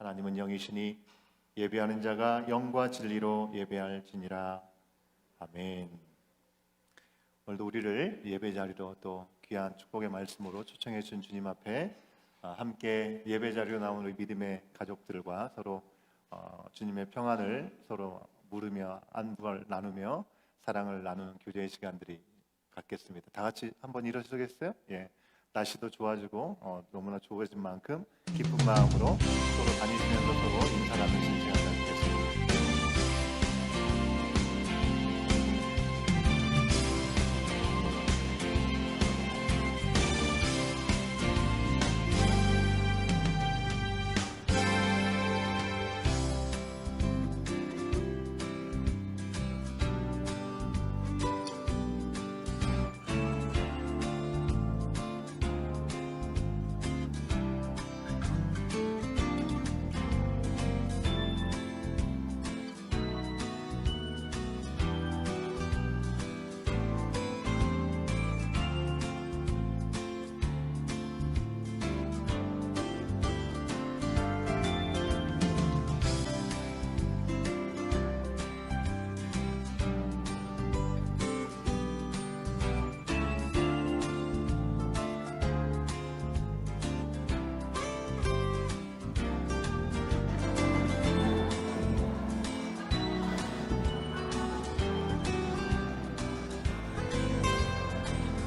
하나님은 영이시니 예배하는 자가 영과 진리로 예배할지니라. 아멘. 오늘도 우리를 예배 자리로 또 귀한 축복의 말씀으로 초청해 주신 주님 앞에 함께 예배 자리로 나온 우리 믿음의 가족들과 서로 주님의 평안을 서로 물으며 안부를 나누며 사랑을 나누는 교제의 시간들이 갖겠습니다. 다 같이 한번 일어서겠어요? 예. 날씨도 좋아지고 너무나 좋아진 만큼 기쁜 마음으로 서로 다니시면서 서로 인사 나누시는 시간 갖겠습니다.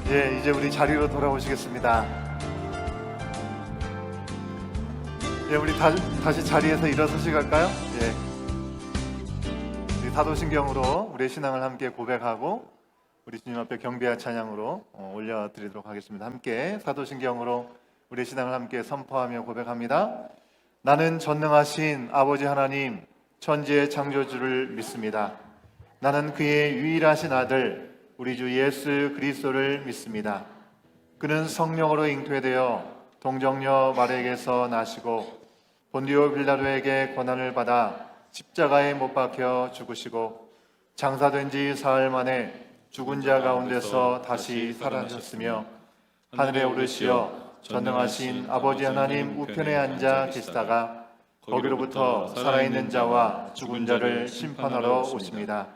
예, 이제 우리 자리로 돌아오시겠습니다. 예, 우리 다시 자리에서 일어서시 갈까요? 예. 우리 사도신경으로 우리의 신앙을 함께 고백하고 우리 주님 앞에 경배와 찬양으로 올려드리도록 하겠습니다. 함께 사도신경으로 우리의 신앙을 함께 선포하며 고백합니다. 나는 전능하신 아버지 하나님 천지의 창조주를 믿습니다. 나는 그의 유일하신 아들 우리 주 예수 그리스도를 믿습니다. 그는 성령으로 잉태되어 동정녀 마리아에게서 나시고 본디오 빌라도에게 고난을 받아 십자가에 못 박혀 죽으시고 장사된 지 사흘 만에 죽은 자 가운데서 다시 살아나셨으며 하늘에 오르시어 전능하신 아버지 하나님 우편에 앉아 계시다가 거기로부터 살아있는 자와 죽은 자를 심판하러 오십니다.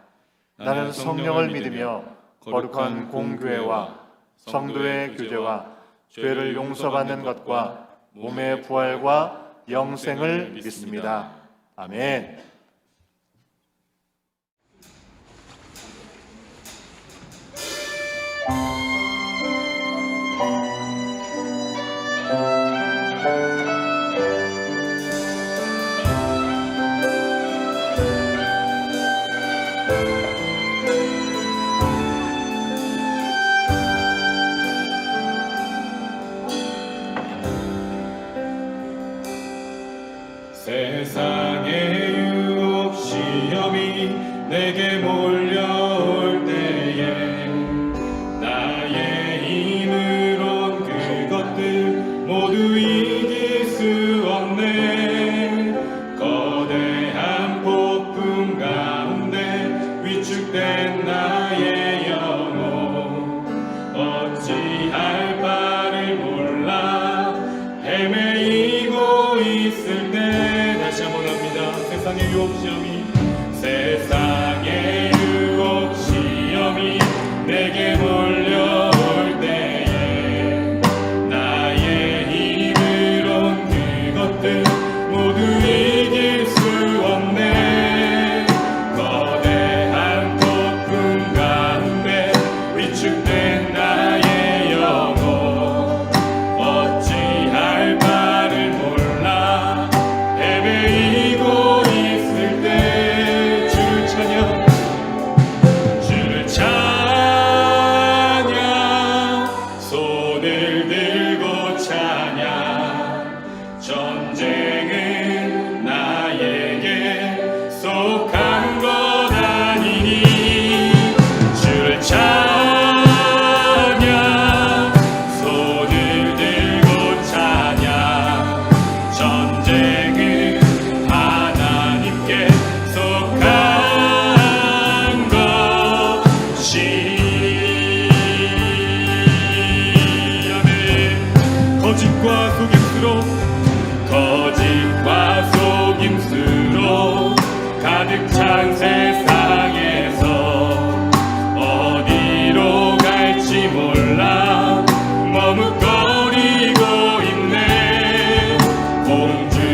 나는 성령을 믿으며 거룩한 공교회와 성도의 교제와 죄를 용서받는 것과 몸의 부활과 영생을 믿습니다. 아멘. 세상의 유혹 시험이 내게 몰려올 때에 나의 힘으론 그것들 모두 이길 수 없네. 거대한 폭풍 가운데 위축된 나의 영혼 어찌할 바를 몰라 헤매이고 있을 때 다시 한번 합니다. 세상의 유혹 시험이 내게 몰려올 때에 나의 힘으론 그것들 모두 이길 수 없네. 거대한 폭풍 가운데 위축된 나의 영혼 어찌할 바를 몰라 헤매이고 있을 때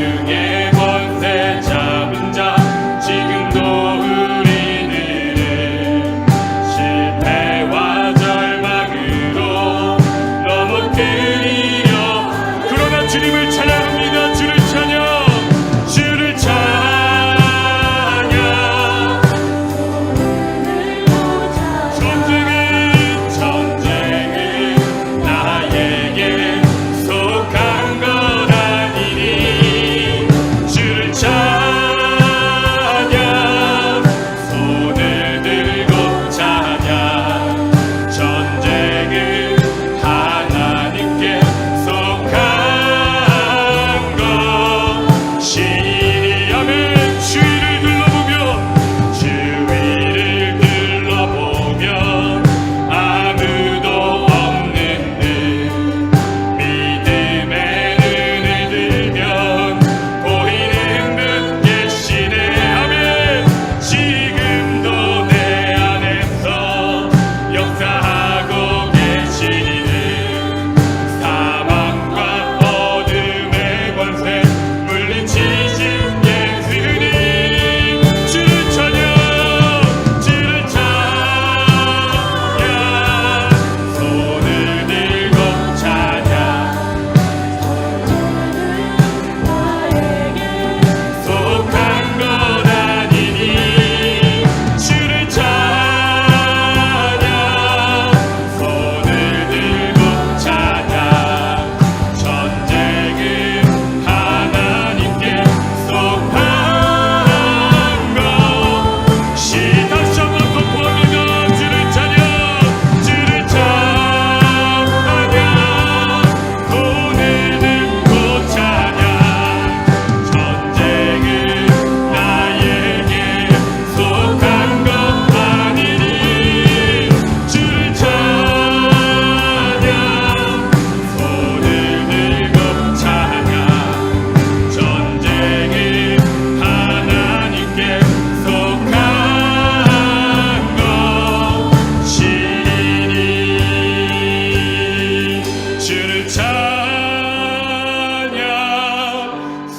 왕중의 권세 잡은 자 지금도 우리들은 실패와 절망으로 넘어뜨리려 그러나 주님을 찬양합니다. 주를 찬양 주를 찬양 전쟁은 나에게 속한 것 아니니 주를 찬양 손을 들고 찬양 전쟁은 하나님께 속한 것이니 아멘. 주위를 둘러보면 아무도 없는 듯 믿음의 눈을 들면 보이는 듯 계시네 아멘. 지금도 내 안에서 역사하고 계시는 사망과 어둠의 권세 물리치신 예수님 주를 찬양 주를 찬양 손을 들고 찬양 속한 것 아니니 주를 찬양 손을 들고 찬양 전쟁은 하나님께 속한 것이 다시 한번 선포합니다. 주를 찬양 주를 찬양 손을 들고 찬양 전쟁은 나에게 속한 것 아니니 주를 찬양 손을 들고 찬양 전쟁은 하나님께 속한 것이니 주를 찬양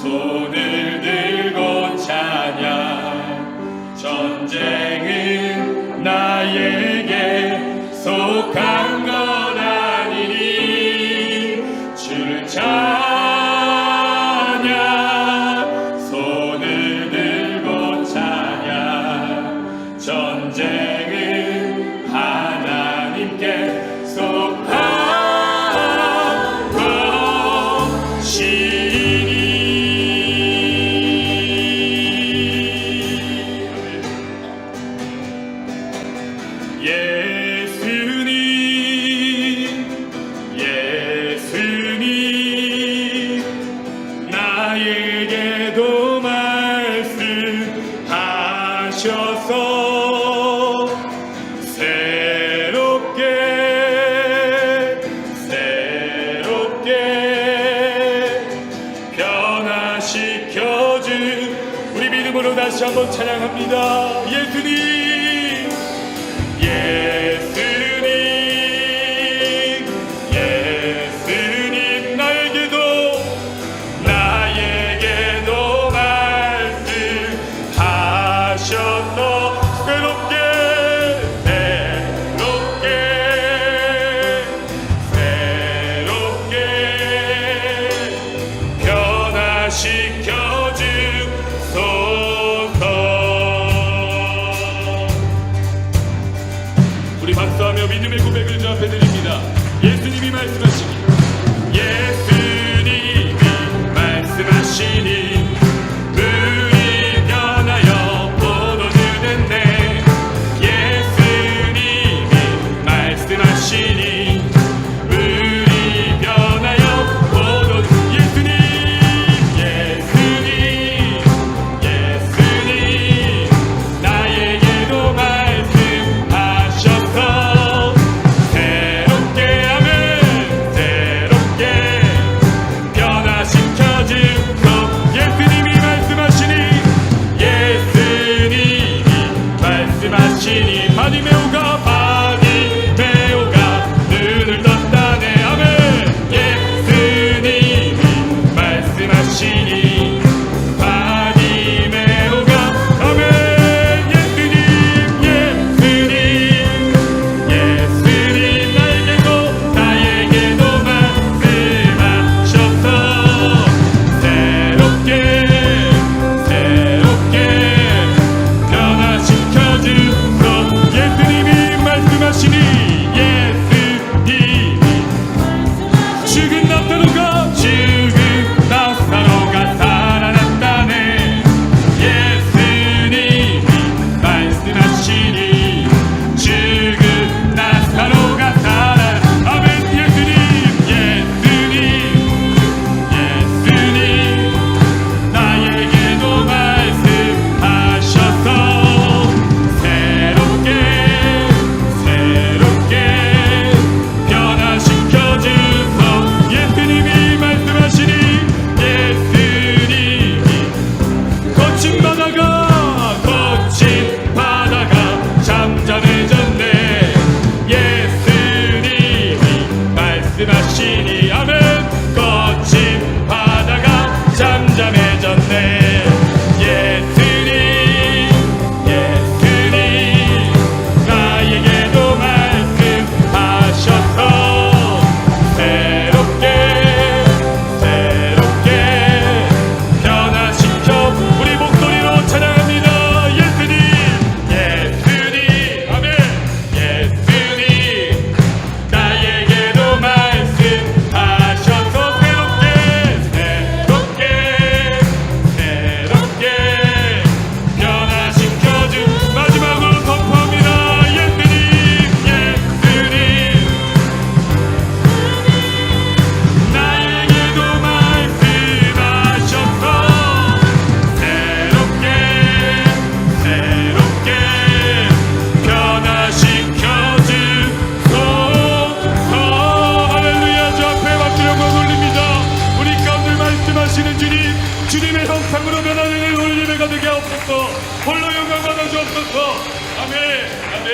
손을 들고 찬양 전쟁은 나에게 속한 것 아니니 주를 찬양 손을 들고 찬양 전쟁은 하나님께 속한 것이니 예수님 예수님 나에게도 말씀하셔서 새롭게 변화시켜준 우리 믿음으로 다시 한번 찬양합니다. 예수님 예수님 예수님 나에게도 말씀하셔서 새롭게 변화시켜주소서. 우리 박수하며 믿음의 고백을 주 앞에 드립니다. 예수님이 말씀하시니 예수님이 말씀하시니 물이 변하여 포도주 됐네. 예수님이 말씀하시니 물이 변하여 포도주 예수님 나에게도 말씀하셔서 새롭게 하면 상으로 변화되는 오늘 예배가 되게 하옵소서. 홀로 영광 받아 주옵소서. 아멘. 아멘.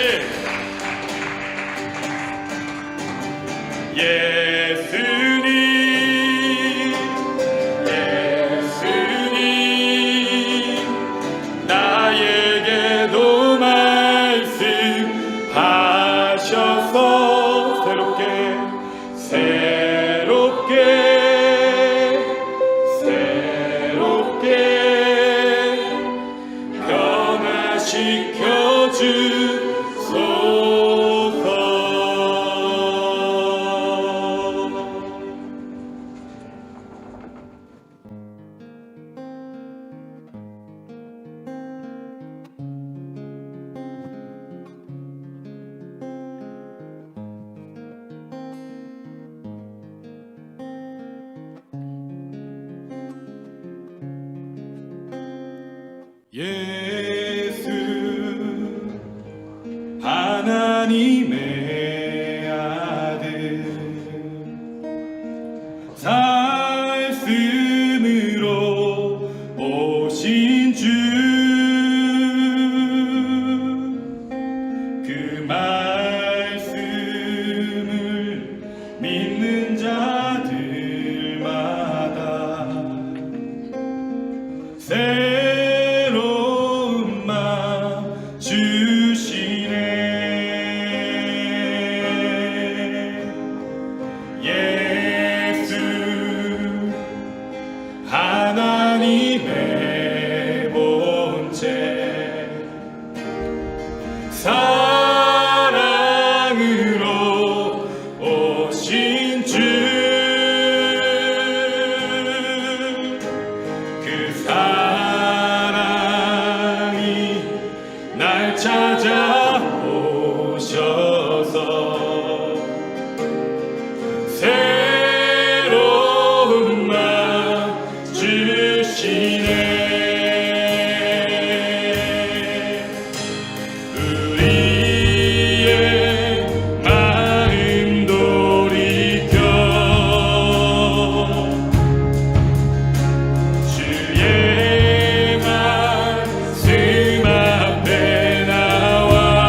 예수님, 예수님, 나에게도 말씀하셔서 새롭게 변화시켜 주소서. 예수 하나님의 아들 말씀으로 오신 주 그 말씀을 믿는 자들마다 새로운 마음 주시네. 예수 하나님의 본체 사랑으로 오신 주 그 사랑이 날 찾아오셔서 새로운 마음 주시네. 우리의 마음 돌이켜 주의 말씀 앞에 나와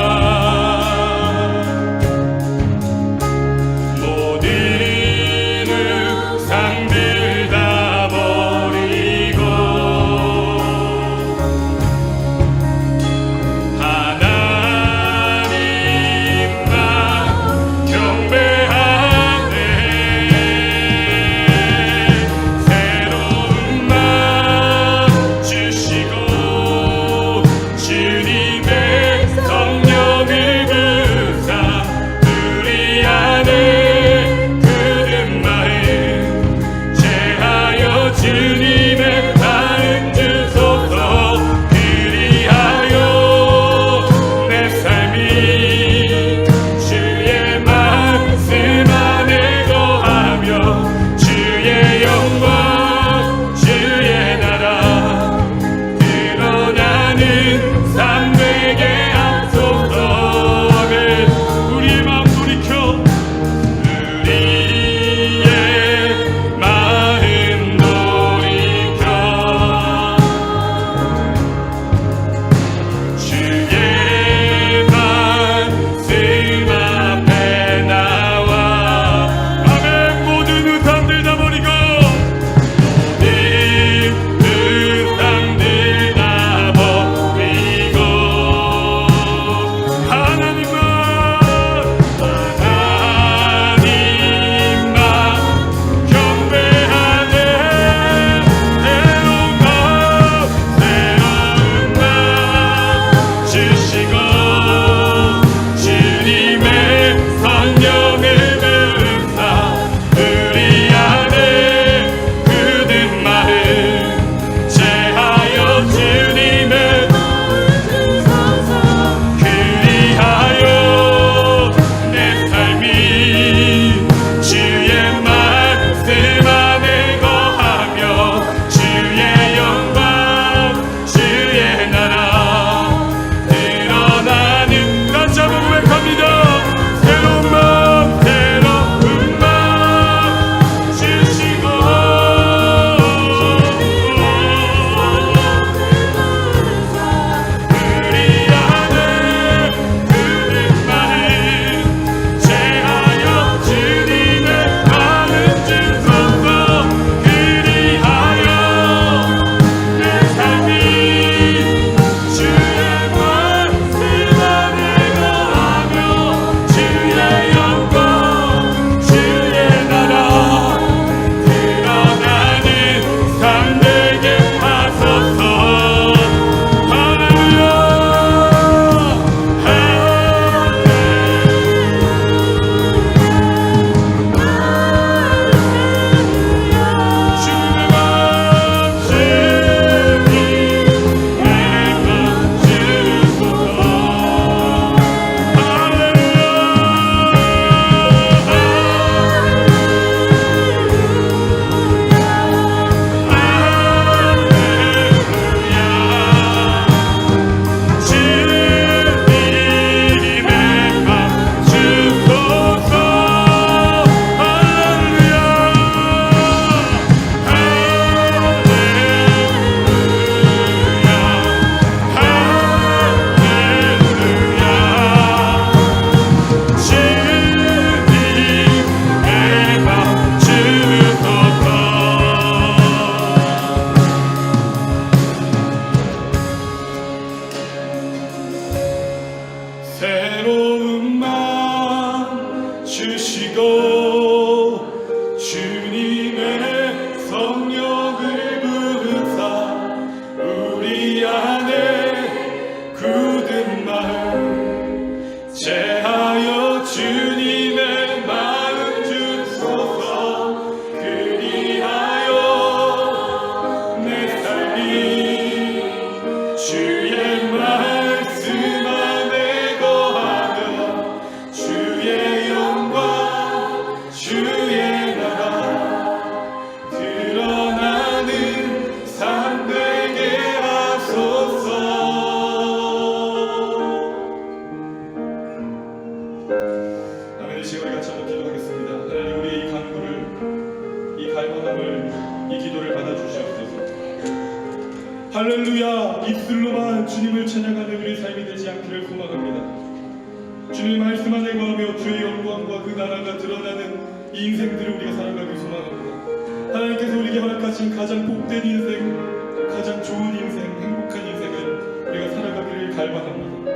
할렐루야 입술로만 주님을 찬양하는 우리의 삶이 되지 않기를 소망합니다. 주님의 말씀 안에 거하며 주의 영광과 그 나라가 드러나는 이 인생들을 우리가 살아가길 소망합니다. 하나님께서 우리에게 허락하신 가장 복된 인생, 가장 좋은 인생, 행복한 인생을 우리가 살아가기를 갈망합니다.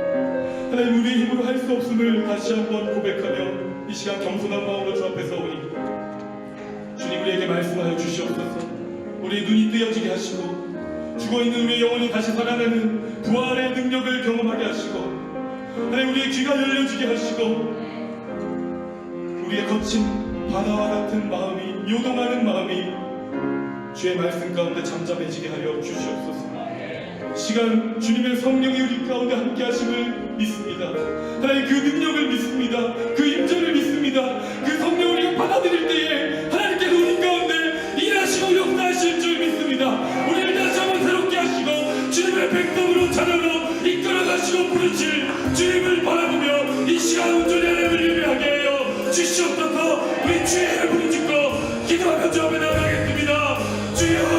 하나님, 우리의 힘으로 할 수 없음을 다시 한번 고백하며 이 시간 겸손한 마음으로 주 앞에 서오니 주님, 우리에게 말씀하여 주시옵소서. 우리의 눈이 뜨여지게 하시고 죽어있는 우리의 영혼이 다시 살아나는 부활의 능력을 경험하게 하시고, 하나님, 우리의 귀가 열려지게 하시고, 우리의 거친 바다와 같은 마음이, 요동하는 마음이 주의 말씀 가운데 잠잠해지게 하여 주시옵소서. 시간 주님의 성령이 우리 가운데 함께 하심을 믿습니다. 하나님, 그 능력을 믿습니다. 그 임재를 믿습니다. 그 성령을 우리가 받아들일 때에 하나님께서 우리 가운데 일하시고 역사하실 줄 믿습니다. 우리를 다시 한번 새롭게 하시고 주님의 백성으로 찬양으로 이끌어가시고 부르실 주님을 바라보며 이 시간 온전히 하나님을 예배하게 하여 주시옵소서. 우리 주의 이름을 부르짖고 기도하며 주 앞에 나아가겠습니다. 주여,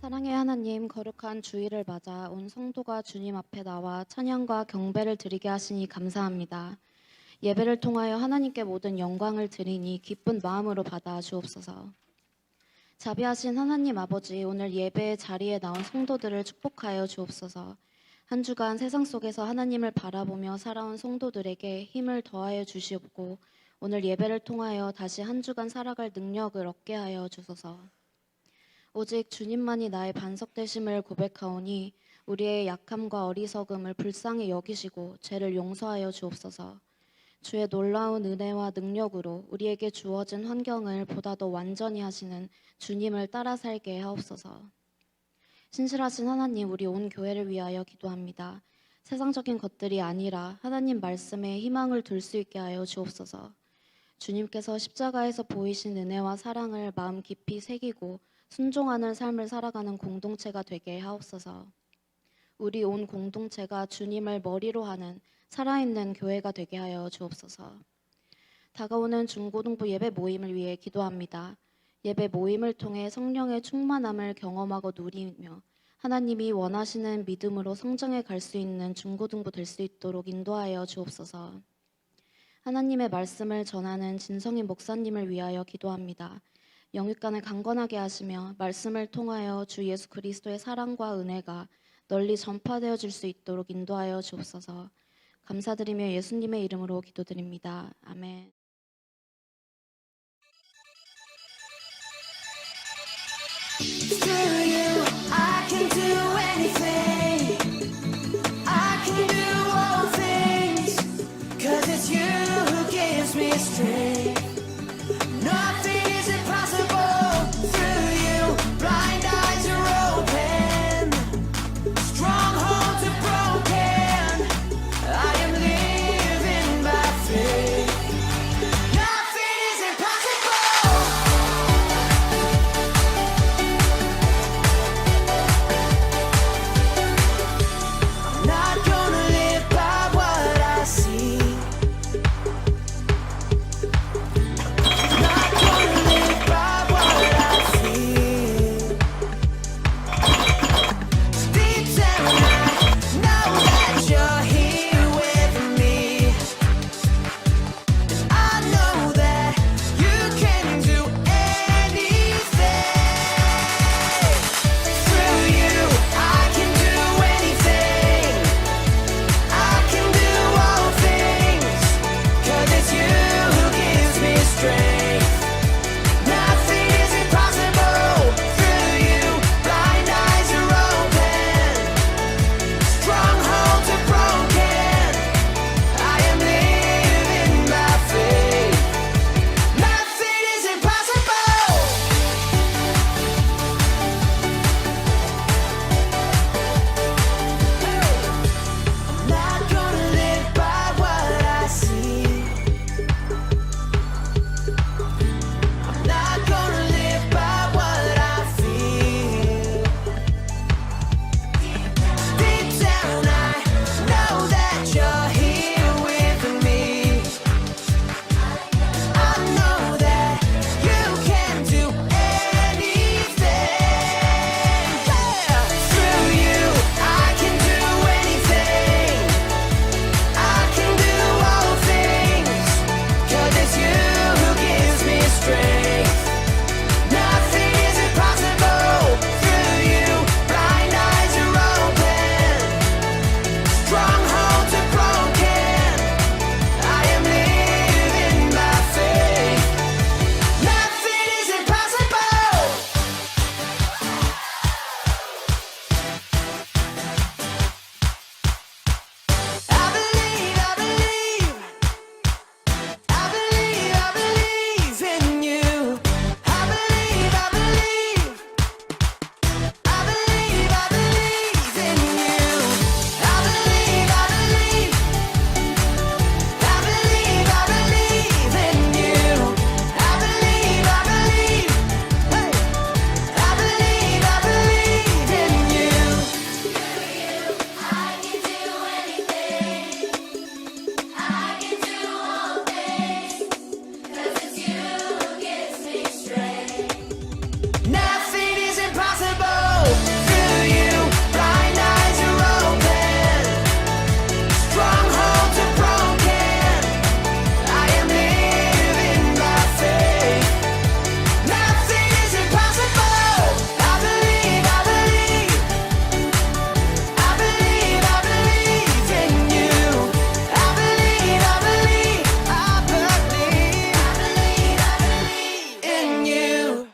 사랑의 하나님, 거룩한 주일을 맞아 온 성도가 주님 앞에 나와 찬양과 경배를 드리게 하시니 감사합니다. 예배를 통하여 하나님께 모든 영광을 드리니 기쁜 마음으로 받아 주옵소서. 자비하신 하나님 아버지, 오늘 예배의 자리에 나온 성도들을 축복하여 주옵소서. 한 주간 세상 속에서 하나님을 바라보며 살아온 성도들에게 힘을 더하여 주시옵고, 오늘 예배를 통하여 다시 한 주간 살아갈 능력을 얻게 하여 주소서. 오직 주님만이 나의 반석 되심을 고백하오니 우리의 약함과 어리석음을 불쌍히 여기시고 죄를 용서하여 주옵소서. 주의 놀라운 은혜와 능력으로 우리에게 주어진 환경을 보다 더 완전히 하시는 주님을 따라 살게 하옵소서. 신실하신 하나님, 우리 온 교회를 위하여 기도합니다. 세상적인 것들이 아니라 하나님 말씀에 희망을 둘 수 있게 하여 주옵소서. 주님께서 십자가에서 보이신 은혜와 사랑을 마음 깊이 새기고 순종하는 삶을 살아가는 공동체가 되게 하옵소서. 우리 온 공동체가 주님을 머리로 하는 살아있는 교회가 되게 하여 주옵소서. 다가오는 중고등부 예배 모임을 위해 기도합니다. 예배 모임을 통해 성령의 충만함을 경험하고 누리며 하나님이 원하시는 믿음으로 성장해 갈 수 있는 중고등부 될 수 있도록 인도하여 주옵소서. 하나님의 말씀을 전하는 진성인 목사님을 위하여 기도합니다. 영육간을 강건하게 하시며 말씀을 통하여 주 예수 그리스도의 사랑과 은혜가 널리 전파되어질 수 있도록 인도하여 주옵소서. 감사드리며 예수님의 이름으로 기도드립니다. 아멘. Through you, I can do anything. I can do all things me straight. Nothing is impossible through you. Blind eyes are open, strongholds are broken. I am living by faith. Nothing is impossible. I'm not gonna live by what I see. Not gonna live by what I feel. Deep down I know that you're here with me. I know that you can do anything. Through you I can do anything. I can do all things, 'cause it's you who gives me strength. Nothing is impossible through you. Blind eyes are open, strongholds are broken. I am living by faith. Nothing is impossible. I'm not gonna live by what I see. I'm not gonna live by what I feel. Deep down I know that you're here with me. I know that you can do anything. Through you I can do anything. I can do all things, 'cause it's you who gives me strength. Nothing is impossible through you. Blind eyes are open, strongholds are broken. I am living by faith. Nothing is impossible. I believe, I believe, I believe, I believe in you. I believe, I believe, I believe, I believe in you. I believe, I believe, I believe, I believe in you. I believe, I believe, hey, I believe, I believe in you. I can do anything. I can do all things, 'cause it's you who gives me strength. Nothing is impossible through you. Blind eyes are open, strongholds are broken. I am living by faith. Nothing is impossible. I believe, I believe, I believe, I believe in you. I believe, I believe, I believe, I believe, I believe in you.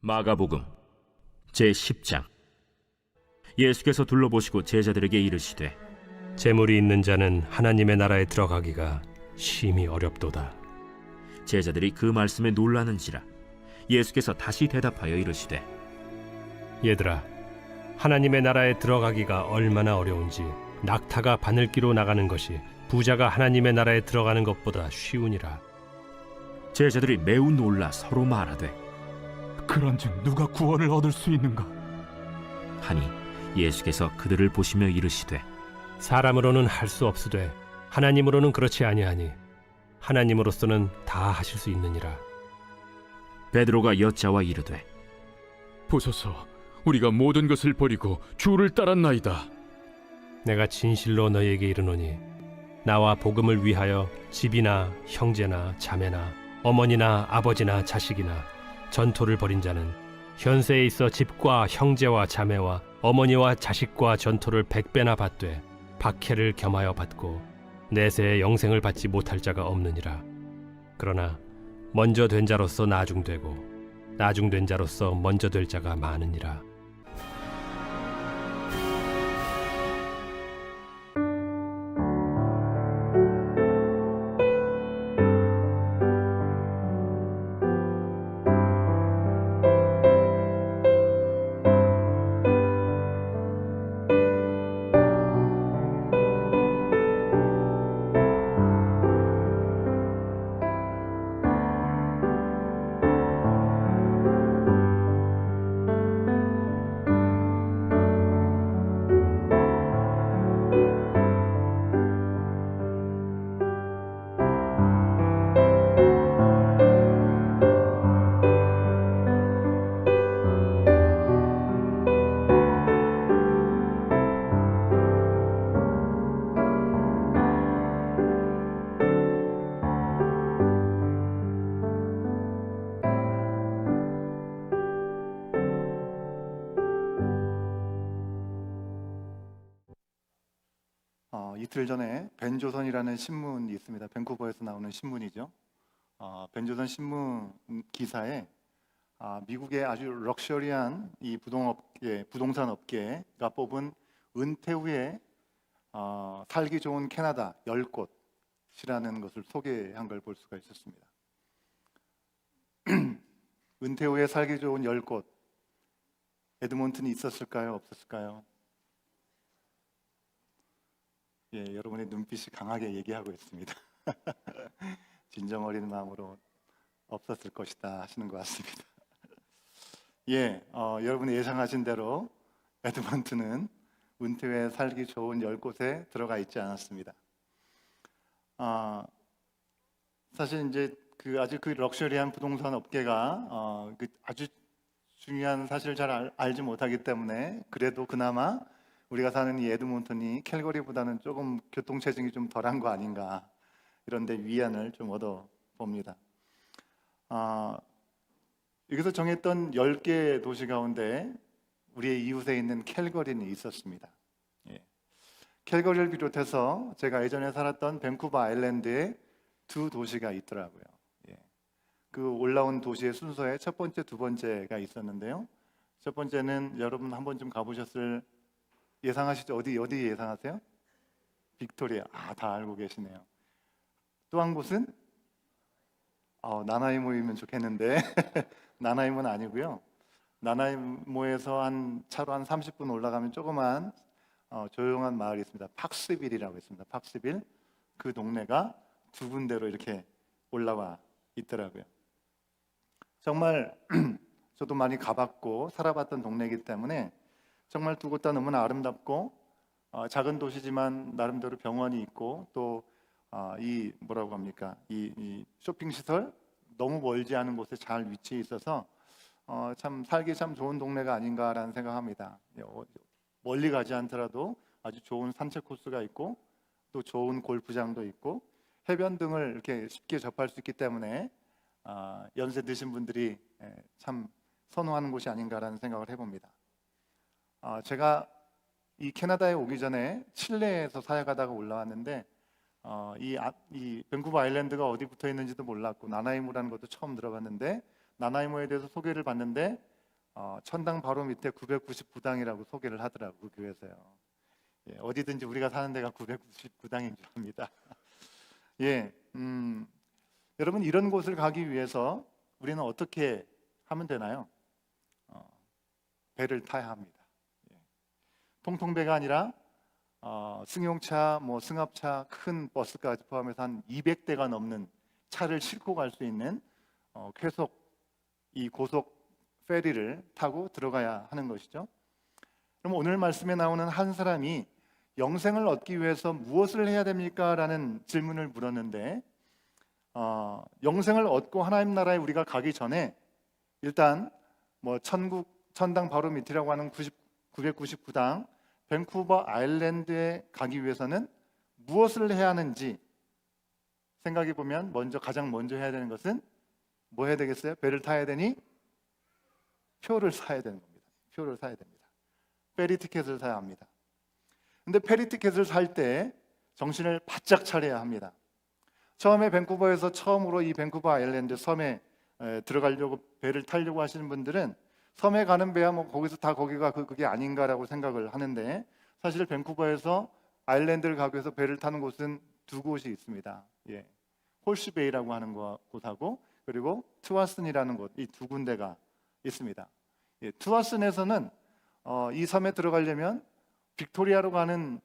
마가복음 제10장. 예수께서 둘러보시고 제자들에게 이르시되 재물이 있는 자는 하나님의 나라에 들어가기가 심히 어렵도다. 제자들이 그 말씀에 놀라는지라. 예수께서 다시 대답하여 이르시되 얘들아, 하나님의 나라에 들어가기가 얼마나 어려운지 낙타가 바늘기로 나가는 것이 부자가 하나님의 나라에 들어가는 것보다 쉬우니라. 제자들이 매우 놀라 서로 말하되 그런즉 누가 구원을 얻을 수 있는가? 하니 예수께서 그들을 보시며 이르시되 사람으로는 할 수 없으되 하나님으로는 그렇지 아니하니 하나님으로서는 다 하실 수 있느니라. 베드로가 여짜와 이르되 보소서, 우리가 모든 것을 버리고 주를 따랐나이다. 내가 진실로 너희에게 이르노니 나와 복음을 위하여 집이나 형제나 자매나 어머니나 아버지나 자식이나 전토를 벌인 자는 현세에 있어 집과 형제와 자매와 어머니와 자식과 전토를 100배나 받되 박해를 겸하여 받고 내세의 영생을 받지 못할 자가 없느니라. 그러나 먼저 된 자로서 나중되고 나중된 자로서 먼저 될 자가 많으니라. 이틀 전에 벤조선이라는 신문이 있습니다. 밴쿠버에서 나오는 신문이죠. 벤조선 신문 기사에 미국의 아주 럭셔리한 이 부동산 업계가 뽑은 은퇴 후에 살기 좋은 캐나다 10곳이라는 것을 소개한 걸 볼 수가 있었습니다. 은퇴 후에 살기 좋은 10곳, 에드몬튼이 있었을까요? 없었을까요? 예, 여러분의 눈빛이 강하게 얘기하고 있습니다. 진정 어린 마음으로 없었을 것이다 하시는 것 같습니다. 예, 여러분이 예상하신 대로 에드먼튼은 은퇴 후에 살기 좋은 10곳에 들어가 있지 않았습니다. 사실 이제 아주 럭셔리한 부동산 업계가 아주 중요한 사실을 잘 알지 못하기 때문에 그래도 그나마 우리가 사는 이 에드몬턴이 캘거리보다는 조금 교통체증이 좀 덜한 거 아닌가, 이런데 위안을 좀 얻어 봅니다. 여기서 정했던 10개 도시 가운데 우리의 이웃에 있는 캘거리는 있었습니다. 예. 캘거리를 비롯해서 제가 예전에 살았던 밴쿠버 아일랜드에 2 도시가 있더라고요. 예. 그 올라온 도시의 순서에 첫 번째, 두 번째가 있었는데요. 첫 번째는 여러분 한 번쯤 가보셨을, 예상하시죠? 어디 예상하세요? 빅토리아. 다 알고 계시네요. 또 한 곳은 나나이모이면 좋겠는데 나나이모는 아니고요. 나나이모에서 차로 한 30분 올라가면 조그만 조용한 마을이 있습니다. 팍스빌이라고 있습니다. 팍스빌. 그 동네가 2 군데로 이렇게 올라와 있더라고요. 정말 저도 많이 가봤고 살아봤던 동네이기 때문에 정말 2 곳 다 너무나 아름답고 작은 도시지만 나름대로 병원이 있고 또 이 뭐라고 합니까? 이 쇼핑 시설 너무 멀지 않은 곳에 잘 위치해 있어서 참 살기 참 좋은 동네가 아닌가라는 생각합니다. 멀리 가지 않더라도 아주 좋은 산책 코스가 있고 또 좋은 골프장도 있고 해변 등을 이렇게 쉽게 접할 수 있기 때문에 연세 드신 분들이 참 선호하는 곳이 아닌가라는 생각을 해봅니다. 제가 이 캐나다에 오기 전에 칠레에서 사역하다가 올라왔는데 이 밴쿠버 아일랜드가 어디 붙어 있는지도 몰랐고 나나이모라는 것도 처음 들어봤는데 나나이모에 대해서 소개를 봤는데 천당 바로 밑에 999당이라고 소개를 하더라고요. 그 교회에서요. 예, 어디든지 우리가 사는 데가 999당인 줄 압니다. 예, 여러분 이런 곳을 가기 위해서 우리는 어떻게 하면 되나요? 배를 타야 합니다. 통통배가 아니라 승용차, 승합차, 큰 버스까지 포함해서 한 200대가 넘는 차를 싣고 갈 수 있는 고속 페리를 타고 들어가야 하는 것이죠. 그럼 오늘 말씀에 나오는 한 사람이 영생을 얻기 위해서 무엇을 해야 됩니까? 라는 질문을 물었는데 영생을 얻고 하나님 나라에 우리가 가기 전에 일단 천당 바로 밑이라고 하는 999당 밴쿠버 아일랜드에 가기 위해서는 무엇을 해야 하는지 생각해 보면 가장 먼저 해야 되는 것은 뭐 해야 되겠어요? 배를 타야 되니 표를 사야 되는 겁니다. 표를 사야 됩니다. 페리 티켓을 사야 합니다. 근데 페리 티켓을 살 때 정신을 바짝 차려야 합니다. 처음에 밴쿠버에서 처음으로 이 밴쿠버 아일랜드 섬에 들어가려고 배를 타려고 하시는 분들은 섬에 가는 배야 뭐 거기서 다 거기가 그게 아닌가라고 생각을 하는데, 사실 밴쿠버에서 아일랜드를 가기 위해서 배를 타는 곳은 두 곳이 있습니다. 예. 홀스베이라고 하는 곳하고 그리고 투아슨이라는 곳, 이 두 군데가 있습니다. 예. 투아슨에서는 이 섬에 들어가려면 빅토리아로 가는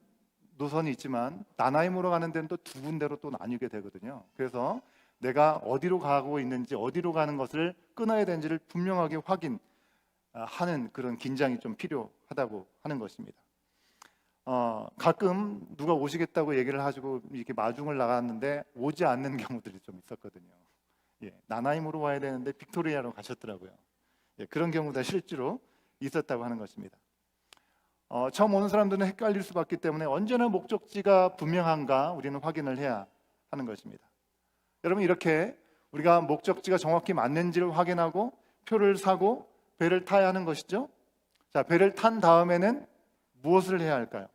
노선이 있지만 나나임으로 가는 데는 또 두 군데로 또 나뉘게 되거든요. 그래서 내가 어디로 가고 있는지, 어디로 가는 것을 끊어야 되는지를 분명하게 확인하는 그런 긴장이 좀 필요하다고 하는 것입니다. 가끔 누가 오시겠다고 얘기를 하시고 이렇게 마중을 나갔는데 오지 않는 경우들이 좀 있었거든요. 예, 나나임으로 와야 되는데 빅토리아로 가셨더라고요. 예, 그런 경우가 실제로 있었다고 하는 것입니다. 처음 오는 사람들은 헷갈릴 수밖에 때문에 언제나 목적지가 분명한가 우리는 확인을 해야 하는 것입니다. 여러분, 이렇게 우리가 목적지가 정확히 맞는지를 확인하고 표를 사고 배를 타야 하는 것이죠. 자, 배를 탄 다음에는 무엇을 해야 할까요?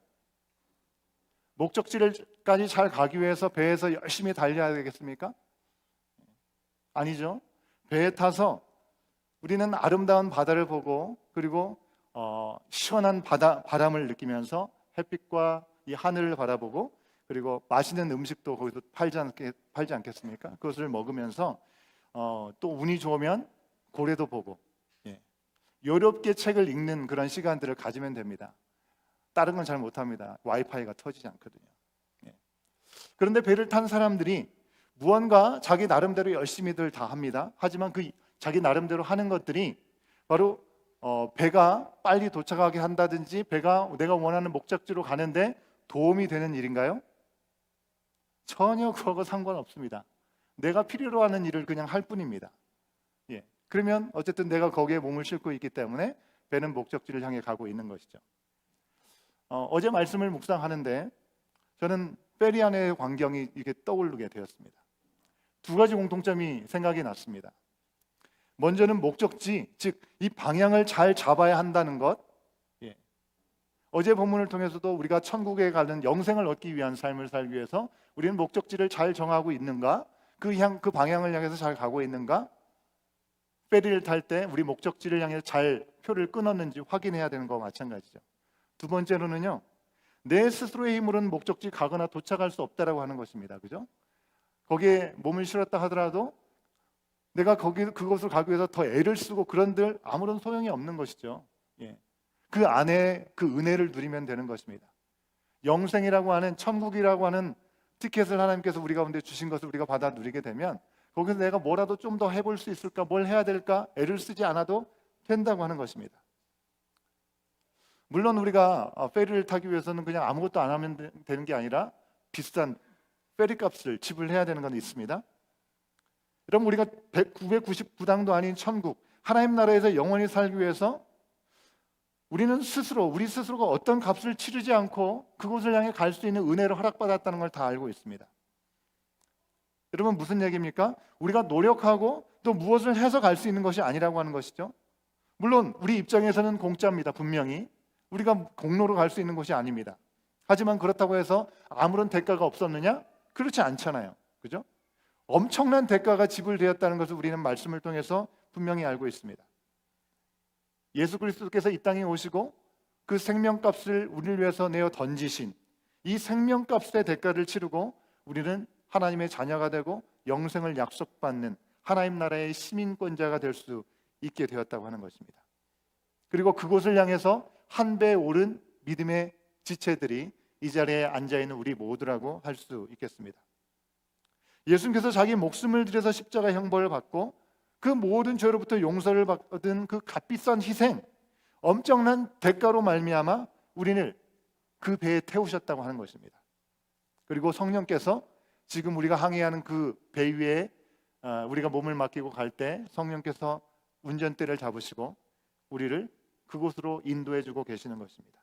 목적지까지 잘 가기 위해서 배에서 열심히 달려야 되겠습니까? 아니죠. 배에 타서 우리는 아름다운 바다를 보고 그리고 시원한 바람을 느끼면서 햇빛과 이 하늘을 바라보고 그리고 맛있는 음식도 거기서 팔지 않겠습니까? 그것을 먹으면서 또 운이 좋으면 고래도 보고, 예. 여롭게 책을 읽는 그런 시간들을 가지면 됩니다. 다른 건 잘 못합니다. 와이파이가 터지지 않거든요. 예. 그런데 배를 탄 사람들이 무언가 자기 나름대로 열심히들 다 합니다. 하지만 그 자기 나름대로 하는 것들이 바로 배가 빨리 도착하게 한다든지 배가 내가 원하는 목적지로 가는데 도움이 되는 일인가요? 전혀 그거하고 상관없습니다. 내가 필요로 하는 일을 그냥 할 뿐입니다. 예. 그러면 어쨌든 내가 거기에 몸을 싣고 있기 때문에 배는 목적지를 향해 가고 있는 것이죠. 어제 말씀을 묵상하는데 저는 페리 안의 광경이 이렇게 떠오르게 되었습니다. 두 가지 공통점이 생각이 났습니다. 먼저는 목적지, 즉 이 방향을 잘 잡아야 한다는 것. 예. 어제 본문을 통해서도 우리가 천국에 가는 영생을 얻기 위한 삶을 살기 위해서 우리는 목적지를 잘 정하고 있는가? 그 방향을 향해서 잘 가고 있는가? 페리를 탈 때 우리 목적지를 향해 잘 표를 끊었는지 확인해야 되는 것과 마찬가지죠. 두 번째로는요, 내 스스로의 힘으로는 목적지 가거나 도착할 수 없다라고 하는 것입니다. 그죠? 거기에 몸을 실었다 하더라도 내가 그곳을 가기 위해서 더 애를 쓰고 그런들 아무런 소용이 없는 것이죠. 예. 그 안에 그 은혜를 누리면 되는 것입니다. 영생이라고 하는, 천국이라고 하는 티켓을 하나님께서 우리 가운데 주신 것을 우리가 받아 누리게 되면 거기서 내가 뭐라도 좀 더 해볼 수 있을까, 뭘 해야 될까, 애를 쓰지 않아도 된다고 하는 것입니다. 물론 우리가 페리를 타기 위해서는 그냥 아무것도 안 하면 되는 게 아니라 비싼 페리 값을 지불해야 되는 건 있습니다. 여러분, 우리가 999당도 아닌 천국, 하나님 나라에서 영원히 살기 위해서 우리는 우리 스스로가 어떤 값을 치르지 않고 그곳을 향해 갈 수 있는 은혜를 허락받았다는 걸 다 알고 있습니다. 여러분, 무슨 얘기입니까? 우리가 노력하고 또 무엇을 해서 갈 수 있는 것이 아니라고 하는 것이죠. 물론 우리 입장에서는 공짜입니다. 분명히 우리가 공로로 갈 수 있는 것이 아닙니다. 하지만 그렇다고 해서 아무런 대가가 없었느냐? 그렇지 않잖아요. 그죠? 엄청난 대가가 지불되었다는 것을 우리는 말씀을 통해서 분명히 알고 있습니다. 예수 그리스도께서 이 땅에 오시고 그 생명값을 우리를 위해서 내어 던지신 이 생명값의 대가를 치르고 우리는 하나님의 자녀가 되고 영생을 약속받는 하나님 나라의 시민권자가 될 수 있게 되었다고 하는 것입니다. 그리고 그곳을 향해서 한 배 오른 믿음의 지체들이 이 자리에 앉아있는 우리 모두라고 할 수 있겠습니다. 예수님께서 자기 목숨을 들여서 십자가 형벌을 받고 그 모든 죄로부터 용서를 받은 그 값비싼 희생, 엄청난 대가로 말미암아 우리를 그 배에 태우셨다고 하는 것입니다. 그리고 성령께서 지금 우리가 항해하는 그 배 위에 우리가 몸을 맡기고 갈 때 성령께서 운전대를 잡으시고 우리를 그곳으로 인도해주고 계시는 것입니다.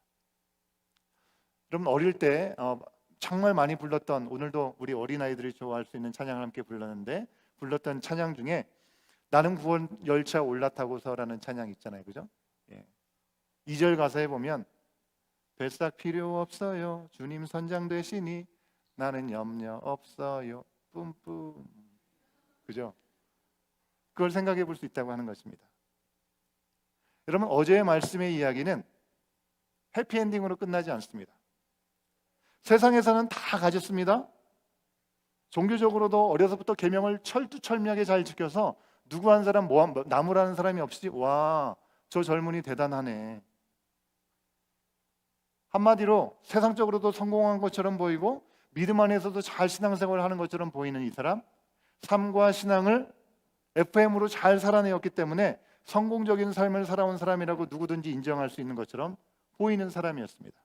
여러분, 어릴 때 정말 많이 불렀던, 오늘도 우리 어린아이들이 좋아할 수 있는 찬양을 함께 불렀는데 불렀던 찬양 중에 나는 구원 열차 올라타고서라는 찬양 있잖아요. 그죠? 예. 2절 가사에 보면 뱃삭 필요 없어요, 주님 선장 되시니 나는 염려 없어요, 뿜뿜. 그죠? 그걸 생각해 볼 수 있다고 하는 것입니다. 여러분, 어제의 말씀의 이야기는 해피엔딩으로 끝나지 않습니다. 세상에서는 다 가졌습니다. 종교적으로도 어려서부터 계명을 철두철미하게 잘 지켜서 누구 한 사람 나무라는 사람이 없이 와, 저 젊은이 대단하네. 한마디로 세상적으로도 성공한 것처럼 보이고 믿음 안에서도 잘 신앙생활을 하는 것처럼 보이는 이 사람, 삶과 신앙을 FM으로 잘 살아내었기 때문에 성공적인 삶을 살아온 사람이라고 누구든지 인정할 수 있는 것처럼 보이는 사람이었습니다.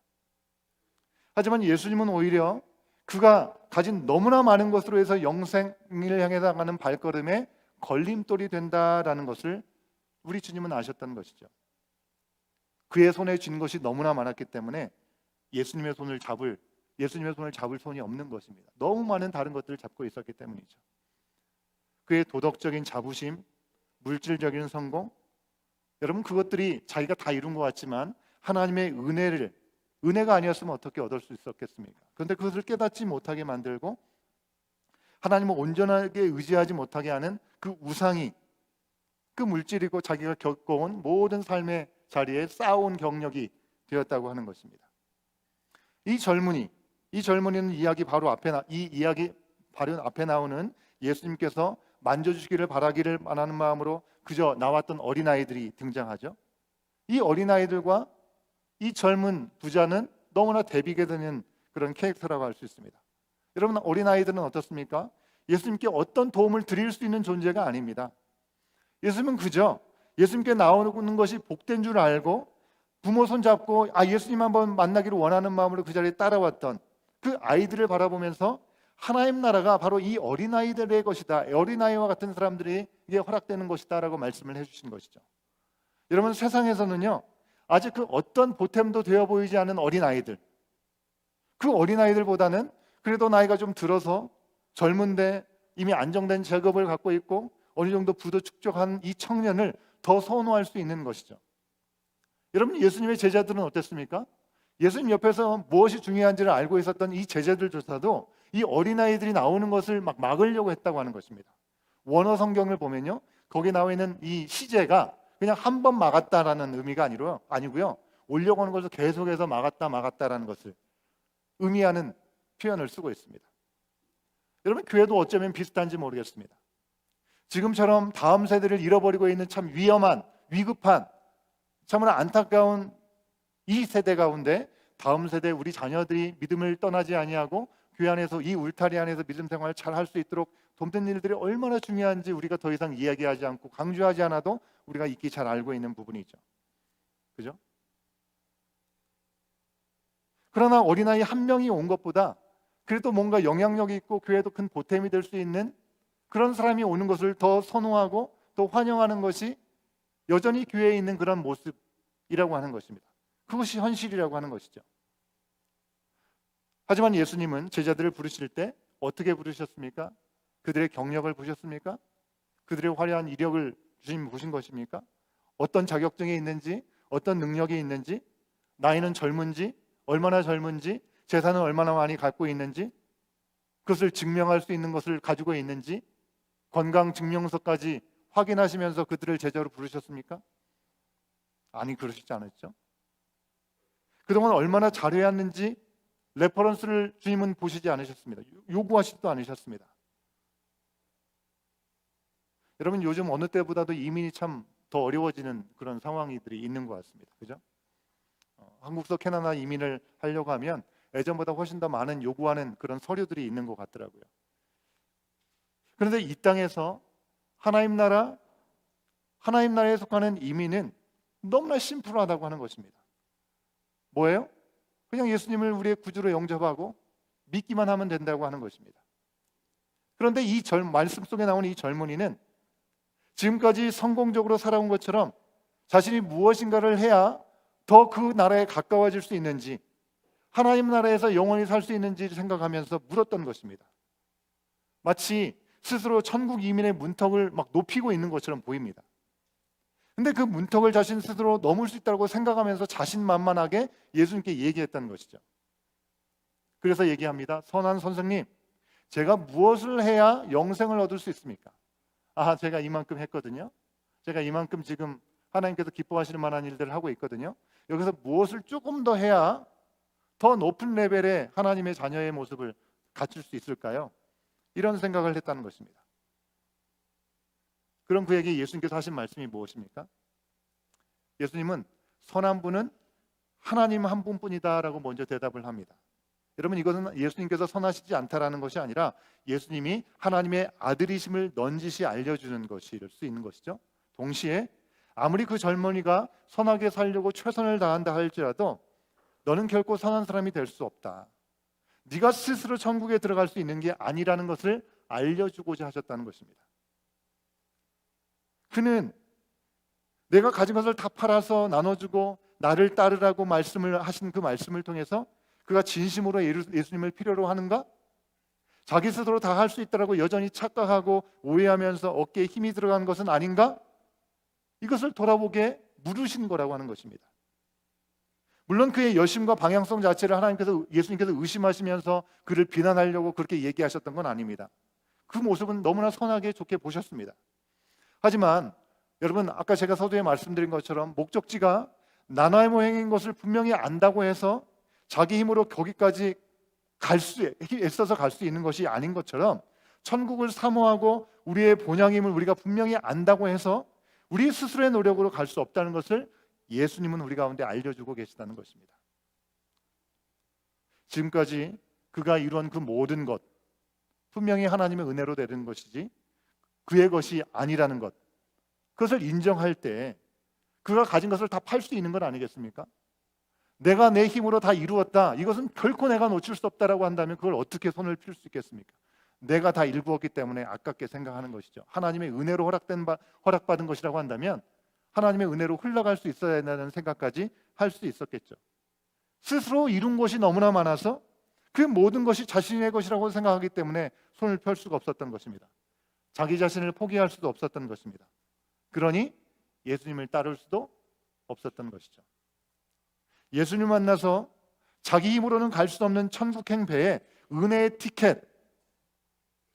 하지만 예수님은 오히려 그가 가진 너무나 많은 것으로 해서 영생을 향해 나가는 발걸음에 걸림돌이 된다라는 것을 우리 주님은 아셨다는 것이죠. 그의 손에 쥔 것이 너무나 많았기 때문에 예수님의 손을 잡을 손이 없는 것입니다. 너무 많은 다른 것들을 잡고 있었기 때문이죠. 그의 도덕적인 자부심, 물질적인 성공, 여러분 그것들이 자기가 다 이룬 것 같지만 하나님의 은혜가 아니었으면 어떻게 얻을 수 있었겠습니까? 그런데 그것을 깨닫지 못하게 만들고 하나님을 온전하게 의지하지 못하게 하는 그 우상이, 그 물질이고 자기가 겪어온 모든 삶의 자리에 쌓아온 경력이 되었다고 하는 것입니다. 이 젊은이는 이 이야기 바로 앞에 나오는 예수님께서 만져주시기를 바라기를 바라는 마음으로 그저 나왔던 어린아이들이 등장하죠. 이 어린아이들과 이 젊은 부자는 너무나 대비가 되는 그런 캐릭터라고 할 수 있습니다. 여러분, 어린아이들은 어떻습니까? 예수님께 어떤 도움을 드릴 수 있는 존재가 아닙니다. 예수님은 그저 예수님께 나오는 것이 복된 줄 알고 부모 손잡고 예수님 한번 만나기를 원하는 마음으로 그 자리에 따라왔던 그 아이들을 바라보면서 하나님 나라가 바로 이 어린아이들의 것이다, 어린아이와 같은 사람들에게 허락되는 것이다 라고 말씀을 해주신 것이죠. 여러분, 세상에서는요 아직 그 어떤 보탬도 되어 보이지 않는 어린아이들, 그 어린아이들보다는 그래도 나이가 좀 들어서 젊은데 이미 안정된 직업을 갖고 있고 어느 정도 부도 축적한 이 청년을 더 선호할 수 있는 것이죠. 여러분, 예수님의 제자들은 어땠습니까? 예수님 옆에서 무엇이 중요한지를 알고 있었던 이 제자들조차도 이 어린아이들이 나오는 것을 막으려고 했다고 하는 것입니다. 원어 성경을 보면요, 거기 나와 있는 이 시제가 그냥 한 번 막았다라는 의미가 아니고요, 오려고 하는 것을 계속해서 막았다라는 것을 의미하는 표현을 쓰고 있습니다. 여러분, 교회도 어쩌면 비슷한지 모르겠습니다. 지금처럼 다음 세대를 잃어버리고 있는 참 위험한, 위급한, 참으로 안타까운 이 세대 가운데 다음 세대 우리 자녀들이 믿음을 떠나지 아니하고 교회 안에서 이 울타리 안에서 믿음 생활을 잘 할 수 있도록 돕는 일들이 얼마나 중요한지 우리가 더 이상 이야기하지 않고 강조하지 않아도 우리가 익히 잘 알고 있는 부분이죠. 그죠? 그러나 어린아이 한 명이 온 것보다 그래도 뭔가 영향력이 있고 교회도 큰 보탬이 될 수 있는 그런 사람이 오는 것을 더 선호하고 또 환영하는 것이 여전히 교회에 있는 그런 모습이라고 하는 것입니다. 그것이 현실이라고 하는 것이죠. 하지만 예수님은 제자들을 부르실 때 어떻게 부르셨습니까? 그들의 경력을 보셨습니까? 그들의 화려한 이력을 주님 보신 것입니까? 어떤 자격증이 있는지, 어떤 능력이 있는지, 나이는 젊은지, 얼마나 젊은지, 재산은 얼마나 많이 갖고 있는지, 그것을 증명할 수 있는 것을 가지고 있는지, 건강증명서까지 확인하시면서 그들을 제자로 부르셨습니까? 아니, 그러시지 않았죠. 그동안 얼마나 잘해왔는지 레퍼런스를 주님은 보시지 않으셨습니다. 요구하시지도 않으셨습니다. 여러분, 요즘 어느 때보다도 이민이 참 더 어려워지는 그런 상황들이 있는 것 같습니다. 그죠? 한국서 캐나다 이민을 하려고 하면 예전보다 훨씬 더 많은 요구하는 그런 서류들이 있는 것 같더라고요. 그런데 이 땅에서 하나님 나라에 속하는 이민은 너무나 심플하다고 하는 것입니다. 뭐예요? 그냥 예수님을 우리의 구주로 영접하고 믿기만 하면 된다고 하는 것입니다. 그런데 이 말씀 속에 나오는 이 젊은이는 지금까지 성공적으로 살아온 것처럼 자신이 무엇인가를 해야 더 그 나라에 가까워질 수 있는지, 하나님 나라에서 영원히 살 수 있는지 생각하면서 물었던 것입니다. 마치 스스로 천국 이민의 문턱을 높이고 있는 것처럼 보입니다. 근데 그 문턱을 자신 스스로 넘을 수 있다고 생각하면서 자신만만하게 예수님께 얘기했다는 것이죠. 그래서 얘기합니다. 선한 선생님, 제가 무엇을 해야 영생을 얻을 수 있습니까? 제가 이만큼 했거든요. 제가 이만큼 지금 하나님께서 기뻐하시는 만한 일들을 하고 있거든요. 여기서 무엇을 조금 더 해야 더 높은 레벨의 하나님의 자녀의 모습을 갖출 수 있을까요? 이런 생각을 했다는 것입니다. 그럼 그에게 예수님께서 하신 말씀이 무엇입니까? 예수님은 선한 분은 하나님 한 분뿐이다 라고 먼저 대답을 합니다. 여러분, 이것은 예수님께서 선하시지 않다라는 것이 아니라 예수님이 하나님의 아들이심을 넌지시 알려주는 것일 수 있는 것이죠. 동시에 아무리 그 젊은이가 선하게 살려고 최선을 다한다 할지라도 너는 결코 선한 사람이 될 수 없다. 네가 스스로 천국에 들어갈 수 있는 게 아니라는 것을 알려주고자 하셨다는 것입니다. 그는 내가 가진 것을 다 팔아서 나눠주고 나를 따르라고 말씀을 하신 그 말씀을 통해서 그가 진심으로 예수님을 필요로 하는가? 자기 스스로 다 할 수 있다라고 여전히 착각하고 오해하면서 어깨에 힘이 들어간 것은 아닌가? 이것을 돌아보게 물으신 거라고 하는 것입니다. 물론 그의 여심과 방향성 자체를 예수님께서 의심하시면서 그를 비난하려고 그렇게 얘기하셨던 건 아닙니다. 그 모습은 너무나 선하게 좋게 보셨습니다. 하지만 여러분, 아까 제가 서두에 말씀드린 것처럼 목적지가 나나모행인 것을 분명히 안다고 해서 자기 힘으로 거기까지 애써서 갈 수 있는 것이 아닌 것처럼 천국을 사모하고 우리의 본향임을 우리가 분명히 안다고 해서 우리 스스로의 노력으로 갈 수 없다는 것을 예수님은 우리 가운데 알려주고 계시다는 것입니다. 지금까지 그가 이루한 그 모든 것, 분명히 하나님의 은혜로 되는 것이지 그의 것이 아니라는 것, 그것을 인정할 때 그가 가진 것을 다 팔 수 있는 건 아니겠습니까? 내가 내 힘으로 다 이루었다, 이것은 결코 내가 놓칠 수 없다라고 한다면 그걸 어떻게 손을 필 수 있겠습니까? 내가 다 일구었기 때문에 아깝게 생각하는 것이죠. 하나님의 은혜로 허락받은 것이라고 한다면 하나님의 은혜로 흘러갈 수 있어야 한다는 생각까지 할 수 있었겠죠. 스스로 이룬 것이 너무나 많아서 그 모든 것이 자신의 것이라고 생각하기 때문에 손을 펼 수가 없었던 것입니다. 자기 자신을 포기할 수도 없었던 것입니다. 그러니 예수님을 따를 수도 없었던 것이죠. 예수님 만나서 자기 힘으로는 갈 수 없는 천국행 배에 은혜의 티켓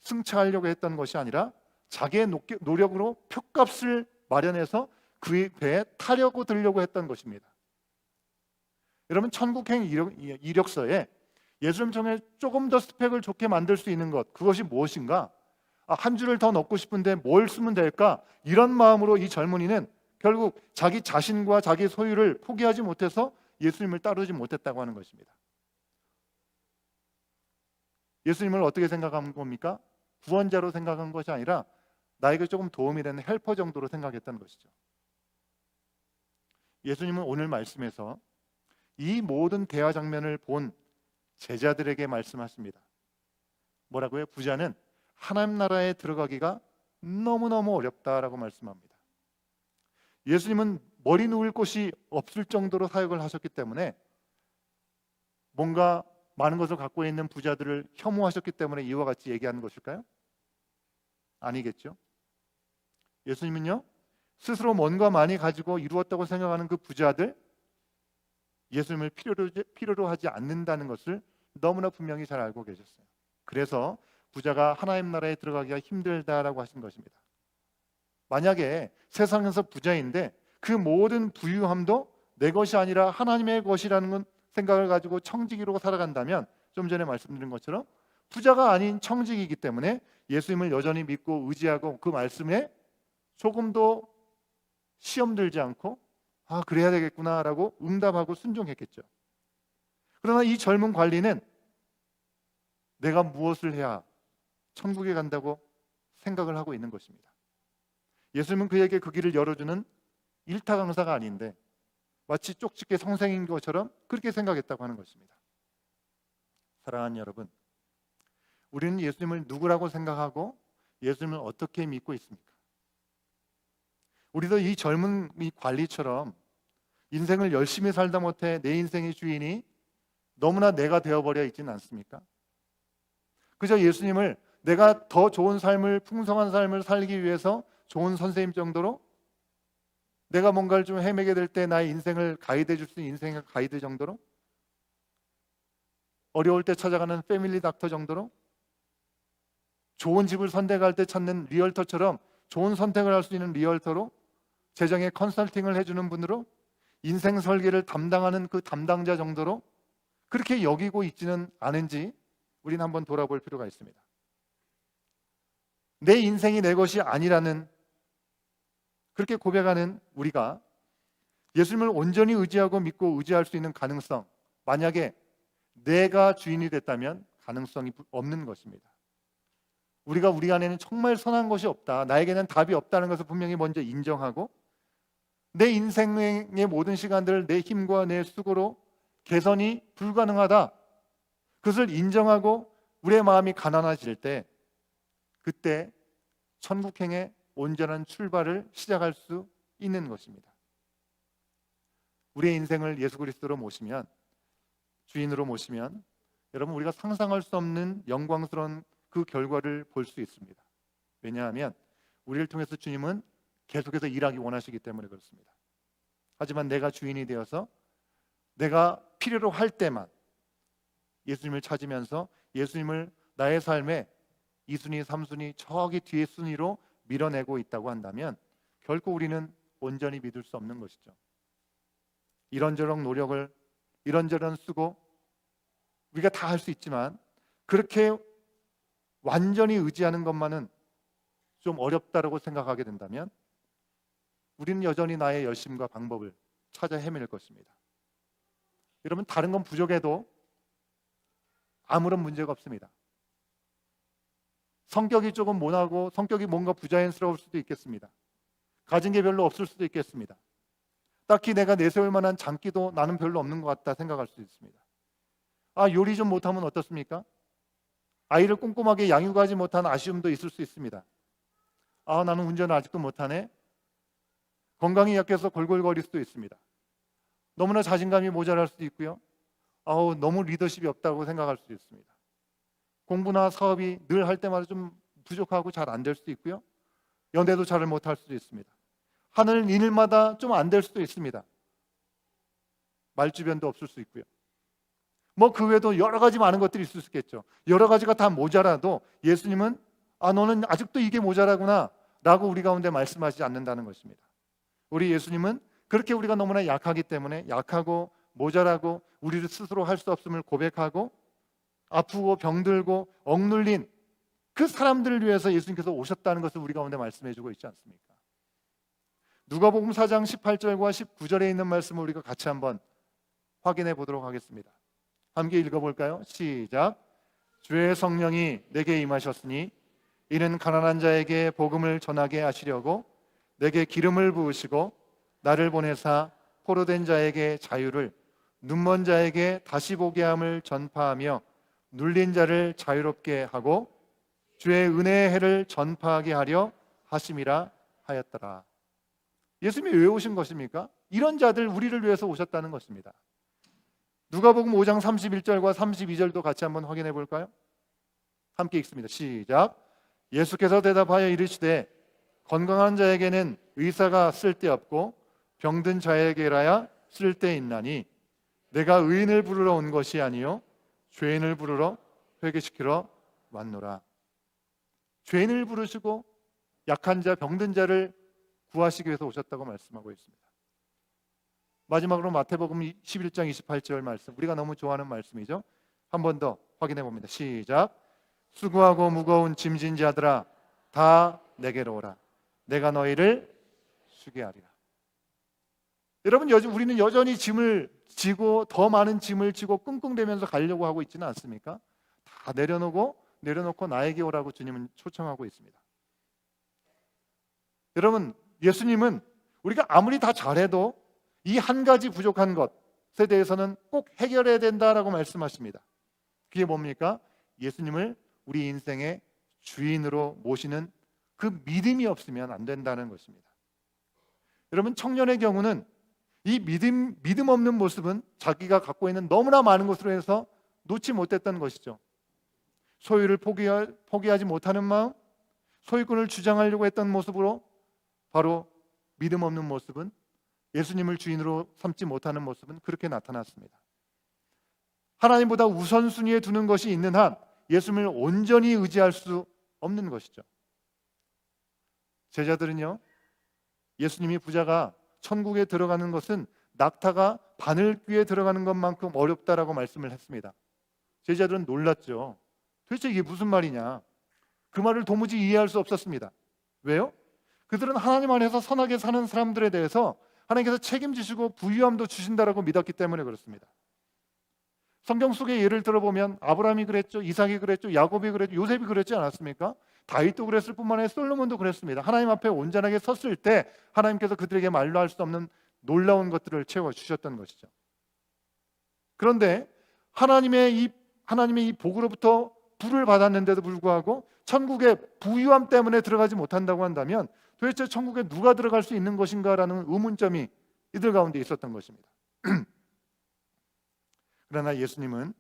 승차하려고 했던 것이 아니라 자기의 노력으로 표값을 마련해서 그 배에 타려고 들려고 했던 것입니다. 여러분, 천국행 이력서에 예수님 중에 조금 더 스펙을 좋게 만들 수 있는 것, 그것이 무엇인가? 한 줄을 더 넣고 싶은데 뭘 쓰면 될까? 이런 마음으로 이 젊은이는 결국 자기 자신과 자기 소유를 포기하지 못해서 예수님을 따르지 못했다고 하는 것입니다. 예수님을 어떻게 생각한 겁니까? 구원자로 생각한 것이 아니라 나에게 조금 도움이 되는 헬퍼 정도로 생각했던 것이죠. 예수님은 오늘 말씀에서 이 모든 대화 장면을 본 제자들에게 말씀하십니다. 뭐라고요? 부자는 하나님 나라에 들어가기가 너무너무 어렵다라고 말씀합니다. 예수님은 머리 누울 곳이 없을 정도로 사역을 하셨기 때문에 뭔가 많은 것을 갖고 있는 부자들을 혐오하셨기 때문에 이와 같이 얘기하는 것일까요? 아니겠죠. 예수님은요, 스스로 뭔가 많이 가지고 이루었다고 생각하는 그 부자들, 예수님을 필요로 하지 않는다는 것을 너무나 분명히 잘 알고 계셨어요. 그래서 부자가 하나님 나라에 들어가기가 힘들다라고 하신 것입니다. 만약에 세상에서 부자인데 그 모든 부유함도 내 것이 아니라 하나님의 것이라는 생각을 가지고 청지기로 살아간다면, 좀 전에 말씀드린 것처럼 부자가 아닌 청지기이기 때문에 예수님을 여전히 믿고 의지하고 그 말씀에 조금도 시험 들지 않고 그래야 되겠구나라고 응답하고 순종했겠죠. 그러나 이 젊은 관리는 내가 무엇을 해야 천국에 간다고 생각을 하고 있는 것입니다. 예수님은 그에게 그 길을 열어주는 일타 강사가 아닌데 마치 쪽집게 선생인 것처럼 그렇게 생각했다고 하는 것입니다. 사랑하는 여러분, 우리는 예수님을 누구라고 생각하고 예수님을 어떻게 믿고 있습니까? 우리도 이 젊은 이 관리처럼 인생을 열심히 살다 못해 내 인생의 주인이 너무나 내가 되어버려 있지는 않습니까? 그저 예수님을 내가 더 좋은 삶을, 풍성한 삶을 살기 위해서 좋은 선생님 정도로, 내가 뭔가를 좀 헤매게 될 때 나의 인생을 가이드해 줄 수 있는 인생의 가이드 정도로, 어려울 때 찾아가는 패밀리 닥터 정도로, 좋은 집을 선택할 때 찾는 리얼터처럼 좋은 선택을 할 수 있는 리얼터로 재정의 컨설팅을 해주는 분으로 인생 설계를 담당하는 그 담당자 정도로 그렇게 여기고 있지는 않은지 우리는 한번 돌아볼 필요가 있습니다. 내 인생이 내 것이 아니라는 그렇게 고백하는 우리가 예수님을 온전히 의지하고 믿고 의지할 수 있는 가능성, 만약에 내가 주인이 됐다면 가능성이 없는 것입니다. 우리가 우리 안에는 정말 선한 것이 없다, 나에게는 답이 없다는 것을 분명히 먼저 인정하고 내 인생의 모든 시간들을 내 힘과 내 수고로 개선이 불가능하다, 그것을 인정하고 우리의 마음이 가난해질 때 그때 천국행의 온전한 출발을 시작할 수 있는 것입니다. 우리의 인생을 예수 그리스도로 모시면, 주인으로 모시면 여러분 우리가 상상할 수 없는 영광스러운 그 결과를 볼 수 있습니다. 왜냐하면 우리를 통해서 주님은 계속해서 일하기 원하시기 때문에 그렇습니다. 하지만 내가 주인이 되어서 내가 필요로 할 때만 예수님을 찾으면서 예수님을 나의 삶에 2순위, 3순위, 저기 뒤에 순위로 밀어내고 있다고 한다면 결코 우리는 온전히 믿을 수 없는 것이죠. 이런저런 노력을, 이런저런 쓰고 우리가 다 할 수 있지만 그렇게 완전히 의지하는 것만은 좀 어렵다고 생각하게 된다면 우리는 여전히 나의 열심과 방법을 찾아 헤맬 것입니다. 여러분, 다른 건 부족해도 아무런 문제가 없습니다. 성격이 조금 모나고 성격이 뭔가 부자연스러울 수도 있겠습니다. 가진 게 별로 없을 수도 있겠습니다. 딱히 내가 내세울 만한 장기도 나는 별로 없는 것 같다 생각할 수도 있습니다. 아, 요리 좀 못하면 어떻습니까? 아이를 꼼꼼하게 양육하지 못한 아쉬움도 있을 수 있습니다. 아, 나는 운전을 아직도 못하네. 건강이 약해서 골골거릴 수도 있습니다. 너무나 자신감이 모자랄 수도 있고요. 너무 리더십이 없다고 생각할 수도 있습니다. 공부나 사업이 늘 할 때마다 좀 부족하고 잘 안 될 수도 있고요. 연애도 잘 못할 수도 있습니다. 하는 일마다 좀 안 될 수도 있습니다. 말주변도 없을 수 있고요. 뭐 그 외에도 여러 가지 많은 것들이 있을 수 있겠죠. 여러 가지가 다 모자라도 예수님은 너는 아직도 이게 모자라구나 라고 우리 가운데 말씀하시지 않는다는 것입니다. 우리 예수님은 그렇게 우리가 너무나 약하기 때문에 약하고 모자라고 우리를 스스로 할 수 없음을 고백하고 아프고 병들고 억눌린 그 사람들을 위해서 예수님께서 오셨다는 것을 우리 가운데 말씀해 주고 있지 않습니까? 누가복음 4장 18절과 19절에 있는 말씀을 우리가 같이 한번 확인해 보도록 하겠습니다. 함께 읽어볼까요? 시작. 주의 성령이 내게 임하셨으니 이는 가난한 자에게 복음을 전하게 하시려고 내게 기름을 부으시고 나를 보내사 포로된 자에게 자유를, 눈먼 자에게 다시 보게 함을 전파하며 눌린 자를 자유롭게 하고 주의 은혜의 해를 전파하게 하려 하심이라 하였더라. 예수님이 왜 오신 것입니까? 이런 자들, 우리를 위해서 오셨다는 것입니다. 누가복음 5장 31절과 32절도 같이 한번 확인해 볼까요? 함께 읽습니다. 시작. 예수께서 대답하여 이르시되 건강한 자에게는 의사가 쓸데없고 병든 자에게라야 쓸데있나니 내가 의인을 부르러 온 것이 아니요 죄인을 부르러 회개시키러 왔노라. 죄인을 부르시고 약한 자, 병든 자를 구하시기 위해서 오셨다고 말씀하고 있습니다. 마지막으로 마태복음 11장 28절 말씀, 우리가 너무 좋아하는 말씀이죠. 한 번 더 확인해 봅니다. 시작. 수고하고 무거운 짐진 자들아 다 내게로 오라. 내가 너희를 쉬게 하리라. 여러분, 우리는 여전히 짐을 지고 더 많은 짐을 지고 끙끙대면서 가려고 하고 있지는 않습니까? 다 내려놓고 나에게 오라고 주님은 초청하고 있습니다. 여러분, 예수님은 우리가 아무리 다 잘해도 이 한 가지 부족한 것에 대해서는 꼭 해결해야 된다라고 말씀하십니다. 그게 뭡니까? 예수님을 우리 인생의 주인으로 모시는 그 믿음이 없으면 안 된다는 것입니다. 여러분, 청년의 경우는 이 믿음 없는 모습은 자기가 갖고 있는 너무나 많은 것으로 해서 놓지 못했던 것이죠. 소유를 포기하지 못하는 마음, 소유권을 주장하려고 했던 모습으로 바로 믿음 없는 모습은, 예수님을 주인으로 삼지 못하는 모습은 그렇게 나타났습니다. 하나님보다 우선순위에 두는 것이 있는 한 예수님을 온전히 의지할 수 없는 것이죠. 제자들은요, 예수님이 부자가 천국에 들어가는 것은 낙타가 바늘귀에 들어가는 것만큼 어렵다라고 말씀을 했습니다. 제자들은 놀랐죠. 도대체 이게 무슨 말이냐? 그 말을 도무지 이해할 수 없었습니다. 왜요? 그들은 하나님 안에서 선하게 사는 사람들에 대해서 하나님께서 책임지시고 부유함도 주신다라고 믿었기 때문에 그렇습니다. 성경 속의 예를 들어보면 아브라함이 그랬죠, 이삭이 그랬죠, 야곱이 그랬죠, 요셉이 그랬지 않았습니까? 다윗도 그랬을 뿐만 아니라 솔로몬도 그랬습니다. 하나님 앞에 온전하게 섰을 때 하나님께서 그들에게 말로 할 수 없는 놀라운 것들을 채워주셨던 것이죠. 그런데 하나님의 이 복으로부터 불을 받았는데도 불구하고 천국의 부유함 때문에 들어가지 못한다고 한다면 도대체 천국에 누가 들어갈 수 있는 것인가라는 의문점이 이들 가운데 있었던 것입니다. 그러나 예수님은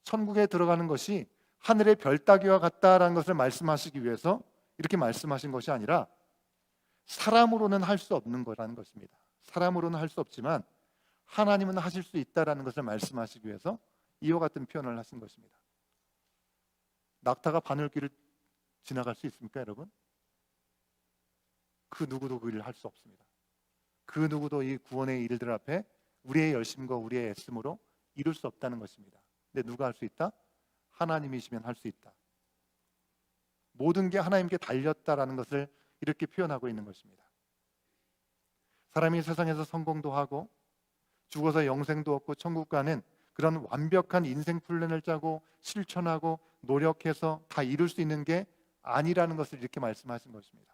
천국에 들어가는 것이 하늘의 별 따기와 같다라는 것을 말씀하시기 위해서 이렇게 말씀하신 것이 아니라 사람으로는 할 수 없는 거라는 것입니다. 사람으로는 할 수 없지만 하나님은 하실 수 있다라는 것을 말씀하시기 위해서 이와 같은 표현을 하신 것입니다. 낙타가 바늘길을 지나갈 수 있습니까, 여러분? 그 누구도 그 일을 할 수 없습니다. 그 누구도 이 구원의 일들 앞에 우리의 열심과 우리의 애씀으로 이룰 수 없다는 것입니다. 근데 누가 할 수 있다? 하나님이시면 할 수 있다. 모든 게 하나님께 달렸다라는 것을 이렇게 표현하고 있는 것입니다. 사람이 세상에서 성공도 하고 죽어서 영생도 얻고 천국 가는 그런 완벽한 인생 플랜을 짜고 실천하고 노력해서 다 이룰 수 있는 게 아니라는 것을 이렇게 말씀하신 것입니다.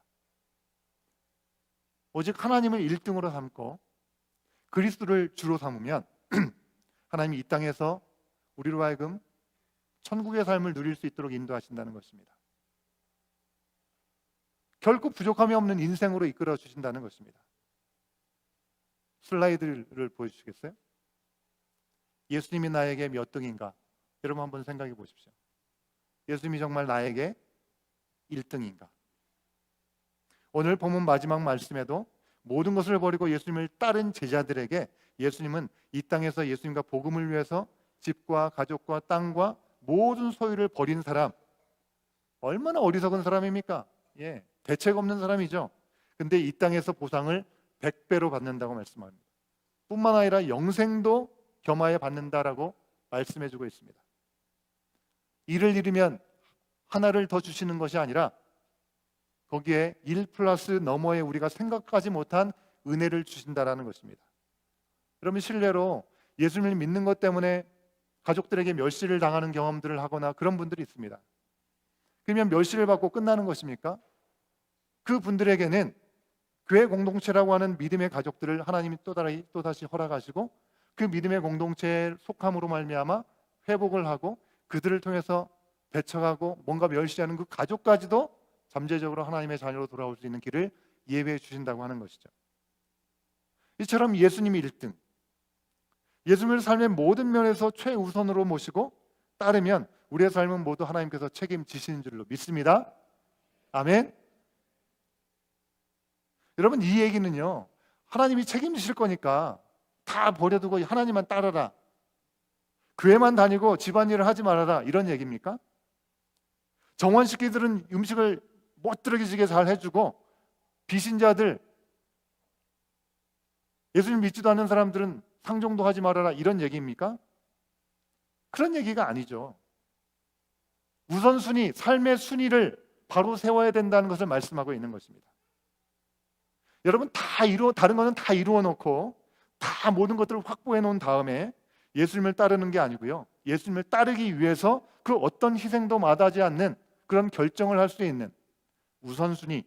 오직 하나님을 1등으로 삼고 그리스도를 주로 삼으면 하나님이 이 땅에서 우리로 하여금 천국의 삶을 누릴 수 있도록 인도하신다는 것입니다. 결코 부족함이 없는 인생으로 이끌어 주신다는 것입니다. 슬라이드를 보여주시겠어요? 예수님이 나에게 몇 등인가? 여러분 한번 생각해 보십시오. 예수님이 정말 나에게 1등인가? 오늘 본문 마지막 말씀에도 모든 것을 버리고 예수님을 따른 제자들에게 예수님은 이 땅에서 예수님과 복음을 위해서 집과 가족과 땅과 모든 소유를 버린 사람, 얼마나 어리석은 사람입니까? 대책 없는 사람이죠. 근데 이 땅에서 보상을 100배로 받는다고 말씀합니다. 뿐만 아니라 영생도 겸하여 받는다라고 말씀해주고 있습니다. 이를 이루면 하나를 더 주시는 것이 아니라 거기에 1 플러스 너머에 우리가 생각하지 못한 은혜를 주신다라는 것입니다. 여러분 실례로 예수님을 믿는 것 때문에 가족들에게 멸시를 당하는 경험들을 하거나 그런 분들이 있습니다. 그러면 멸시를 받고 끝나는 것입니까? 그 분들에게는 교회 공동체라고 하는 믿음의 가족들을 하나님이 또다시 허락하시고 그 믿음의 공동체에 속함으로 말미암아 회복을 하고 그들을 통해서 배척하고 뭔가 멸시하는 그 가족까지도 잠재적으로 하나님의 자녀로 돌아올 수 있는 길을 예배해 주신다고 하는 것이죠. 이처럼 예수님이 1등, 예수님을 삶의 모든 면에서 최우선으로 모시고 따르면 우리의 삶은 모두 하나님께서 책임지시는 줄로 믿습니다. 아멘. 여러분 이 얘기는요, 하나님이 책임지실 거니까 다 버려두고 하나님만 따라라, 교회만 다니고 집안일을 하지 말아라, 이런 얘기입니까? 정원식기들은 음식을 멋들어지게 잘 해주고 비신자들, 예수님 믿지도 않는 사람들은 상종도 하지 말아라, 이런 얘기입니까? 그런 얘기가 아니죠. 우선순위, 삶의 순위를 바로 세워야 된다는 것을 말씀하고 있는 것입니다. 여러분 다른 거는 다 이루어 놓고 다 모든 것들을 확보해 놓은 다음에 예수님을 따르는 게 아니고요, 예수님을 따르기 위해서 그 어떤 희생도 마다하지 않는 그런 결정을 할 수 있는 우선순위,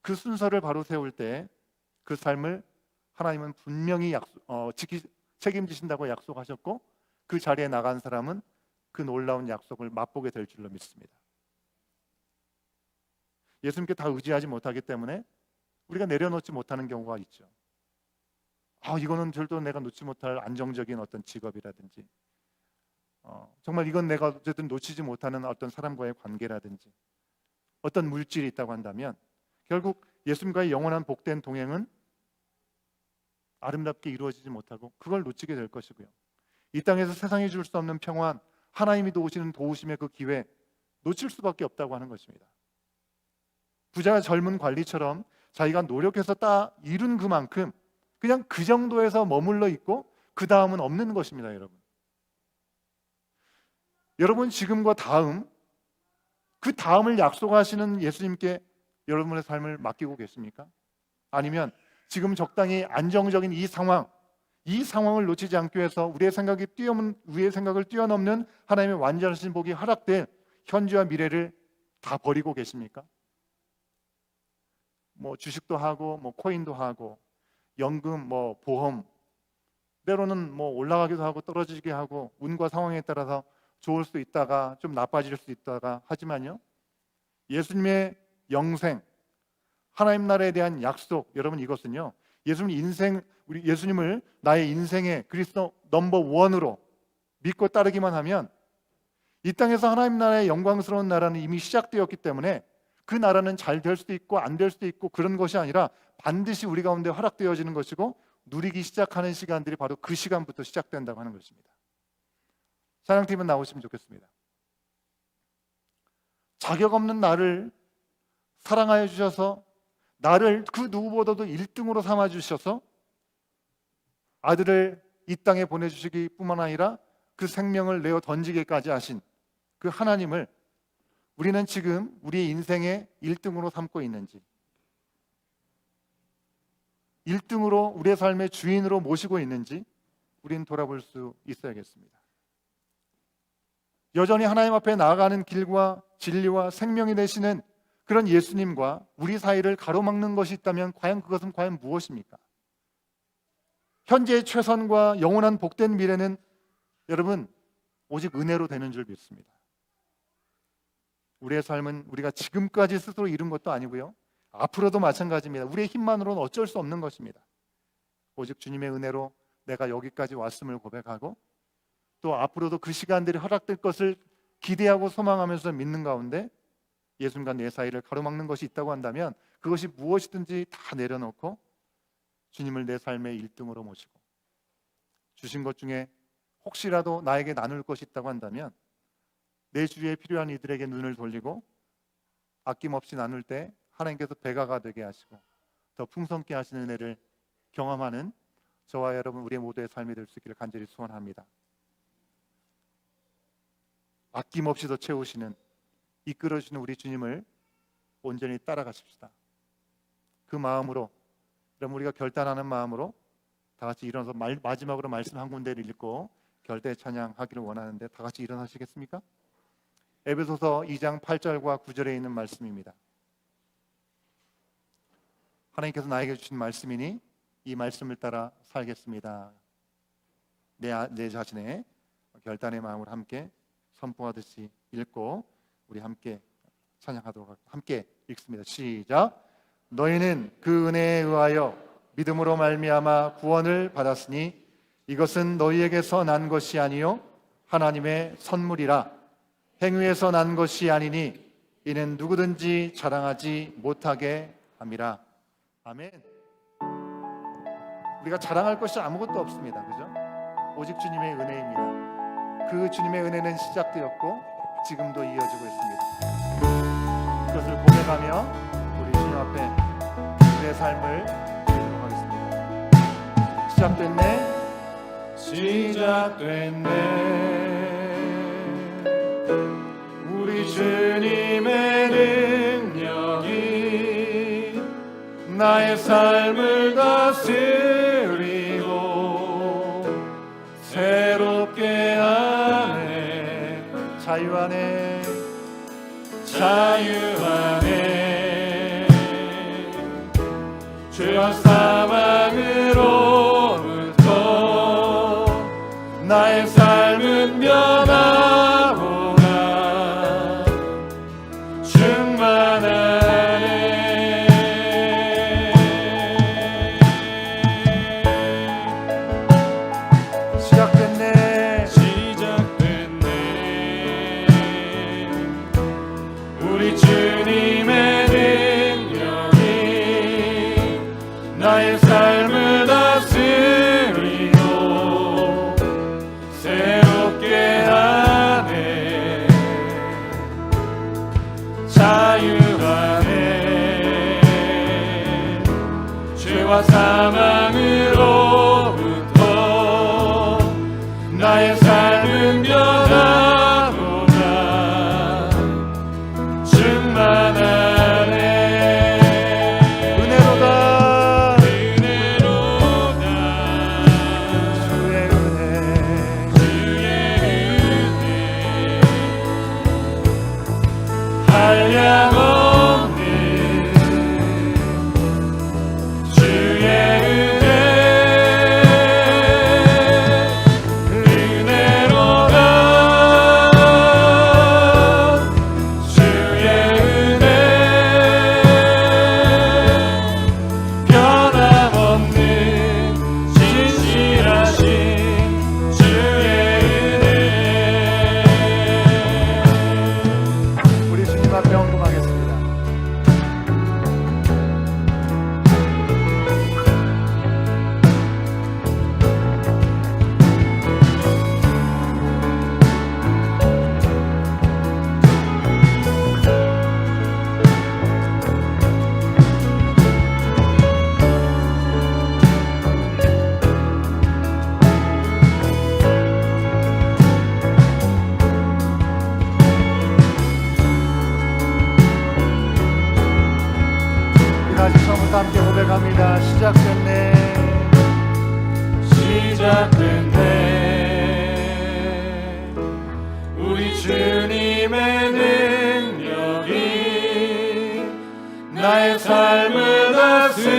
그 순서를 바로 세울 때 그 삶을 하나님은 분명히 책임지신다고 약속하셨고 그 자리에 나간 사람은 그 놀라운 약속을 맛보게 될 줄로 믿습니다. 예수님께 다 의지하지 못하기 때문에 우리가 내려놓지 못하는 경우가 있죠. 이거는 절대 내가 놓지 못할 안정적인 어떤 직업이라든지 정말 이건 내가 어쨌든 놓치지 못하는 어떤 사람과의 관계라든지 어떤 물질이 있다고 한다면 결국 예수님과의 영원한 복된 동행은 아름답게 이루어지지 못하고 그걸 놓치게 될 것이고요, 이 땅에서 세상이 줄 수 없는 평안, 하나님이 도우시는 도우심의 그 기회 놓칠 수밖에 없다고 하는 것입니다. 부자 젊은 관리처럼 자기가 노력해서 따 이룬 그만큼 그냥 그 정도에서 머물러 있고 그 다음은 없는 것입니다. 여러분 지금과 다음, 그 다음을 약속하시는 예수님께 여러분의 삶을 맡기고 계십니까? 아니면 지금 적당히 안정적인 이 상황을 놓치지 않기 위해서 우리의 생각을 뛰어넘는 하나님의 완전하신 복이 허락된 현재와 미래를 다 버리고 계십니까? 뭐 주식도 하고 뭐 코인도 하고 연금 뭐 보험, 때로는 뭐 올라가기도 하고 떨어지기도 하고 운과 상황에 따라서 좋을 수 있다가 좀 나빠질 수 있다가, 하지만요, 예수님의 영생, 하나님 나라에 대한 약속, 여러분 이것은요, 우리 예수님을 나의 인생의 그리스도 넘버 원으로 믿고 따르기만 하면 이 땅에서 하나님 나라의 영광스러운 나라는 이미 시작되었기 때문에 그 나라는 잘 될 수도 있고 안 될 수도 있고 그런 것이 아니라 반드시 우리 가운데 허락되어지는 것이고 누리기 시작하는 시간들이 바로 그 시간부터 시작된다고 하는 것입니다. 찬양팀은 나오시면 좋겠습니다. 자격 없는 나를 사랑하여 주셔서 나를 그 누구보다도 1등으로 삼아 주셔서 아들을 이 땅에 보내주시기 뿐만 아니라 그 생명을 내어 던지기까지 하신 그 하나님을 우리는 지금 우리의 인생의 1등으로 삼고 있는지, 1등으로 우리의 삶의 주인으로 모시고 있는지 우리는 돌아볼 수 있어야겠습니다. 여전히 하나님 앞에 나아가는 길과 진리와 생명이 되시는 그런 예수님과 우리 사이를 가로막는 것이 있다면 그것은 과연 무엇입니까? 현재의 최선과 영원한 복된 미래는 여러분 오직 은혜로 되는 줄 믿습니다. 우리의 삶은 우리가 지금까지 스스로 이룬 것도 아니고요, 앞으로도 마찬가지입니다. 우리의 힘만으로는 어쩔 수 없는 것입니다. 오직 주님의 은혜로 내가 여기까지 왔음을 고백하고 또 앞으로도 그 시간들이 허락될 것을 기대하고 소망하면서 믿는 가운데 예수님과 내 사이를 가로막는 것이 있다고 한다면 그것이 무엇이든지 다 내려놓고 주님을 내 삶의 1등으로 모시고 주신 것 중에 혹시라도 나에게 나눌 것이 있다고 한다면 내 주위에 필요한 이들에게 눈을 돌리고 아낌없이 나눌 때 하나님께서 배가가 되게 하시고 더 풍성케 하시는 은혜를 경험하는 저와 여러분 우리 모두의 삶이 될 수 있기를 간절히 소원합니다. 아낌없이 더 채우시는, 이끌어주시는 우리 주님을 온전히 따라가십시다. 그 마음으로, 그럼 우리가 결단하는 마음으로 다 같이 일어나서 마지막으로 말씀 한 군데를 읽고 결대 찬양하기를 원하는데 다 같이 일어나시겠습니까? 에베소서 2장 8절과 9절에 있는 말씀입니다. 하나님께서 나에게 주신 말씀이니 이 말씀을 따라 살겠습니다. 내 자신의 결단의 마음을 함께 선포하듯이 읽고 우리 함께 찬양하도록 함께 읽습니다. 시작. 너희는 그 은혜에 의하여 믿음으로 말미암아 구원을 받았으니 이것은 너희에게서 난 것이 아니요 하나님의 선물이라. 행위에서 난 것이 아니니 이는 누구든지 자랑하지 못하게 함이라. 아멘. 우리가 자랑할 것이 아무것도 없습니다. 그죠? 오직 주님의 은혜입니다. 그 주님의 은혜는 시작되었고 지금도 이어지고 있습니다. 그것을 고백하며 우리 주님 앞에 내 삶을 드리도록 하겠습니다. 시작됐네 우리 주님의 능력이 나의 삶을 다스리고 새롭게 하네. 자유 안에 죄와 사망으로부터 나의 삶은 변화보다 충만하네. 시작됐네 우리 주님의 능력이 나의 나의 삶은 변화로다 충만하네 은혜로다 은혜로다 주의 은혜 주의 은혜 한량없는 주의 은혜로다 주의 은혜 변함없는 진실하신 주의 은혜 우리 주님 앞에 헌금하겠습니다. 우리 다시 처음부터 함께 고백합니다. 시작됐네 시작됐네 우리 주님의 능력이 나의 삶을 다스리고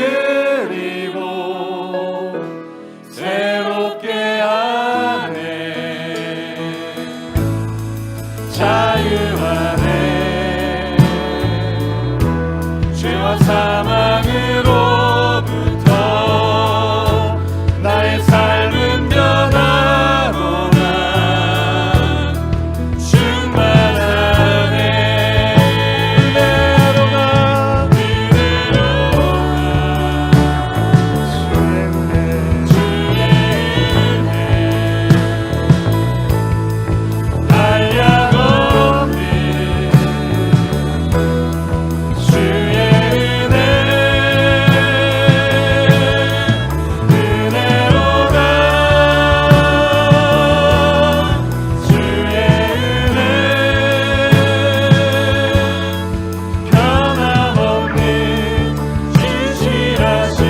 새롭게 하네 자유하네 죄와 사망으로부터 나의 삶은 변화로다 충만하네 은혜로다 주의 은혜 주의 은혜 한량없는 주의 은혜 은혜로다 주의 은혜 변함없는 진실하신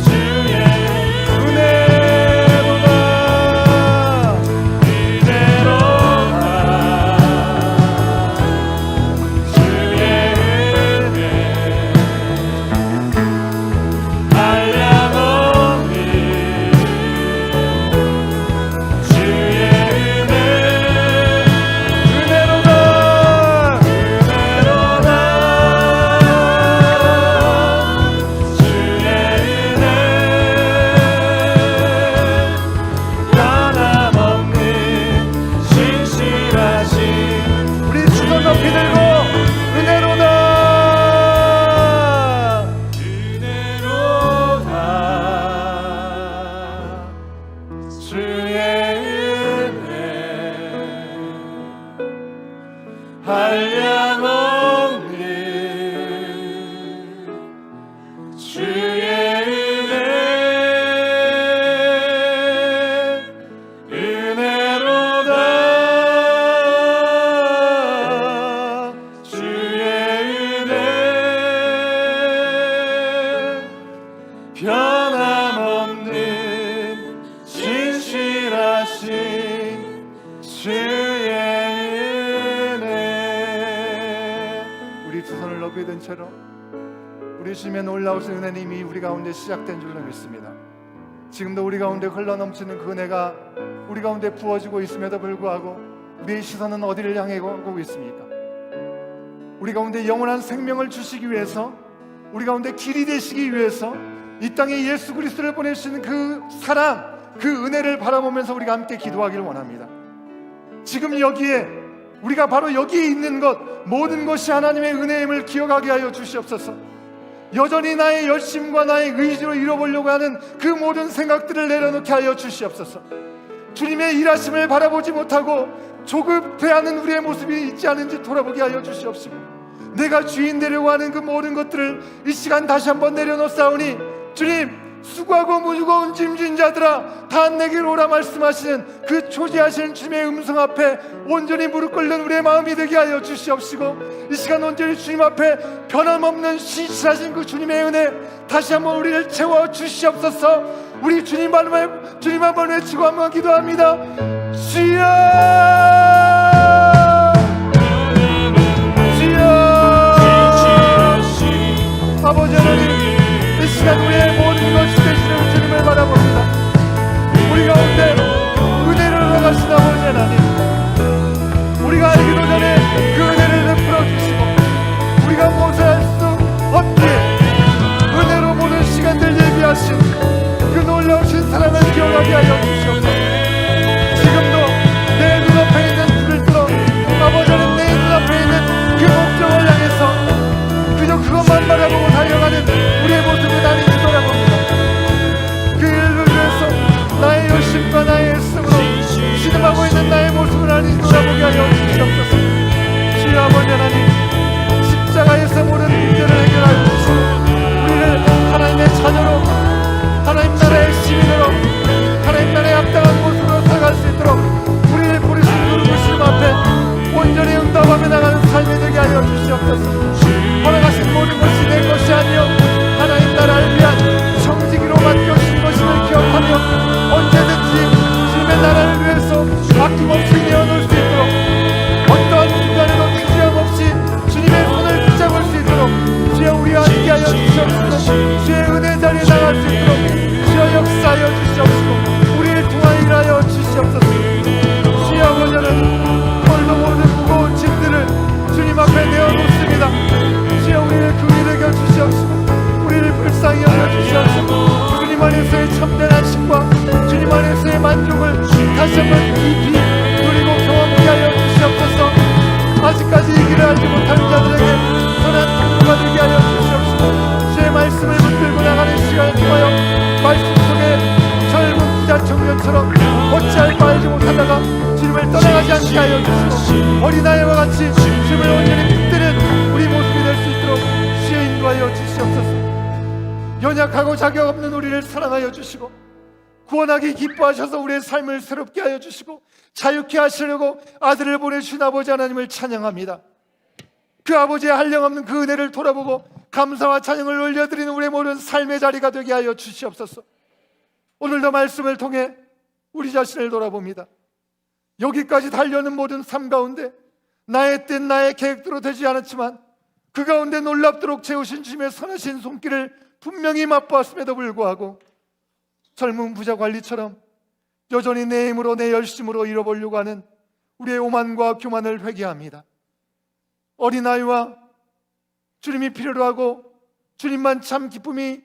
주의 은혜로다 은혜로다 주의 은혜 한량없는 주의 은혜 은혜로다 은혜로다 주의 은혜 변함없는 신실하신 우리 주도 높이 들고 은혜로다 은혜로다 주의 은혜 한량없는 주의 은혜 은혜로다 주의 은혜 변함없는 진실하신 주의 은혜 우리 두 손을 높이 든 채로 우리 주님의 놀라우신 은혜님이 우리 가운데 시작된 줄로 믿습니다. 지금도 우리 가운데 흘러넘치는 그 은혜가 우리 가운데 부어지고 있음에도 불구하고 우리의 시선은 어디를 향해 가고 있습니까? 우리 가운데 영원한 생명을 주시기 위해서 우리 가운데 길이 되시기 위해서 이 땅에 예수 그리스도를 보내시는 그 사랑 그 은혜를 바라보면서 우리가 함께 기도하기를 원합니다. 지금 여기에 우리가 바로 여기에 있는 것 모든 것이 하나님의 은혜임을 기억하게 하여 주시옵소서. 여전히 나의 열심과 나의 의지로 이뤄보려고 하는 그 모든 생각들을 내려놓게 하여 주시옵소서. 주님의 일하심을 바라보지 못하고 조급해하는 우리의 모습이 있지 않은지 돌아보게 하여 주시옵시고, 내가 주인 되려고 하는 그 모든 것들을 이 시간 다시 한번 내려놓사오니 주님 수고하고 무거운 짐진 자들아 다 내게로 오라 말씀하시는 그 초지하신 주님의 음성 앞에 온전히 무릎 꿇는 우리의 마음이 되게 하여 주시옵시고, 이 시간 온전히 주님 앞에 변함없는 신실하신 그 주님의 은혜 다시 한번 우리를 채워 주시옵소서. 우리 주님 한번 외치고 한번 기도합니다. 주여, 주여. 아버지 하나님, 이 시간 우리의 모든 것이 되시는 주님을 바라봅니다. 우리 가운데 은혜를 허락하신 아버지 하나님, 우리가 알기도 전에 그 은혜를 베풀어 주시고 우리가 모세할 수 없기에 은혜로 모든 시간들 예비하신 그 놀라우신 사랑을 기억하게 하여 주시옵소서. 지금도 내 눈앞에 있는 불을 들어 아버지는 내 눈앞에 있는 그 목적을 향해서 그저 그것만 바라보고 달려가는 우리의 모습을 나는 뒤돌아봅니다. 그 일을 위해서 나의 열심과 나의 애씀으로 신음하고 있는 나의 모습을 나는 뒤돌아보게 하여 주시옵소서. 주여 아버지 하나님, 십자가에서 모든 문제를 해결하여 주시고 우리를 하나님의 자녀로, 하나님 나라의 시민으로, 하나님 나라의 합당한 모습으로 살아갈 수 있도록 우리를 부르신 그 부르심 앞에 온전히 응답하며 나가는 삶이 되게 하여 주시옵소서. 허락하신 모든 것이 내 것이 아니요 하나님 나라를 위한 청지기로 맡겨주신 것임을 기억하며 언제든지 주님의 나라를 위해서 아낌없이 내어놓을 수 있도록, 어떠한 순간에도 주저함 없이 주님의 손을 붙잡을 수 있도록 주여 우리와 함께하여 주시옵시고, 주의 은혜 자리에 나갈 수 있도록 주여 역사하여 주시옵시고 우리를 통하여 일하여 주시옵소서. 주여 아버지 하나님, 오늘도 모든 무거운 짐들을 주님 앞에 내어놓습니다. 주여 우리를 그 위를 겨주시옵시고 우리를 불쌍히 여겨주시옵시고 주님 안에서의 참된 안식과 주님 안에서의 만족을 다시 한번 깊이 누리고 경험하게 하여 주시옵소서. 아직까지 이 길을 알지 못하는 자들에게 선한 통로가 되게 하여 주시옵시고, 주의 말씀을 붙들고 나가는 시간을 통하여 말씀 속에 젊은 부자 청년처럼 어찌할 바 알지 못하다가 주님을 떠나가지 않게 하여 주시고 어린아이와 같이 주님을 온전히 붙드는 우리 모습이 될 수 있도록 주여 인도하여 주시옵소서. 연약하고 자격 없는 우리를 사랑하여 주시고 구원하기 기뻐하셔서 우리의 삶을 새롭게 하여 주시고 자유케 하시려고 아들을 보내주신 아버지 하나님을 찬양합니다. 그 아버지의 한량없는 그 은혜를 돌아보고 감사와 찬양을 올려드리는 우리의 모든 삶의 자리가 되게 하여 주시옵소서. 오늘도 말씀을 통해 우리 자신을 돌아봅니다. 여기까지 달려는 모든 삶 가운데 나의 뜻 나의 계획대로 되지 않았지만 그 가운데 놀랍도록 채우신 주님의 선하신 손길을 분명히 맛보았음에도 불구하고 젊은 부자 관리처럼 여전히 내 힘으로 내 열심으로 이뤄보려고 하는 우리의 오만과 교만을 회개합니다. 어린아이와 주님이 필요로 하고 주님만 참 기쁨이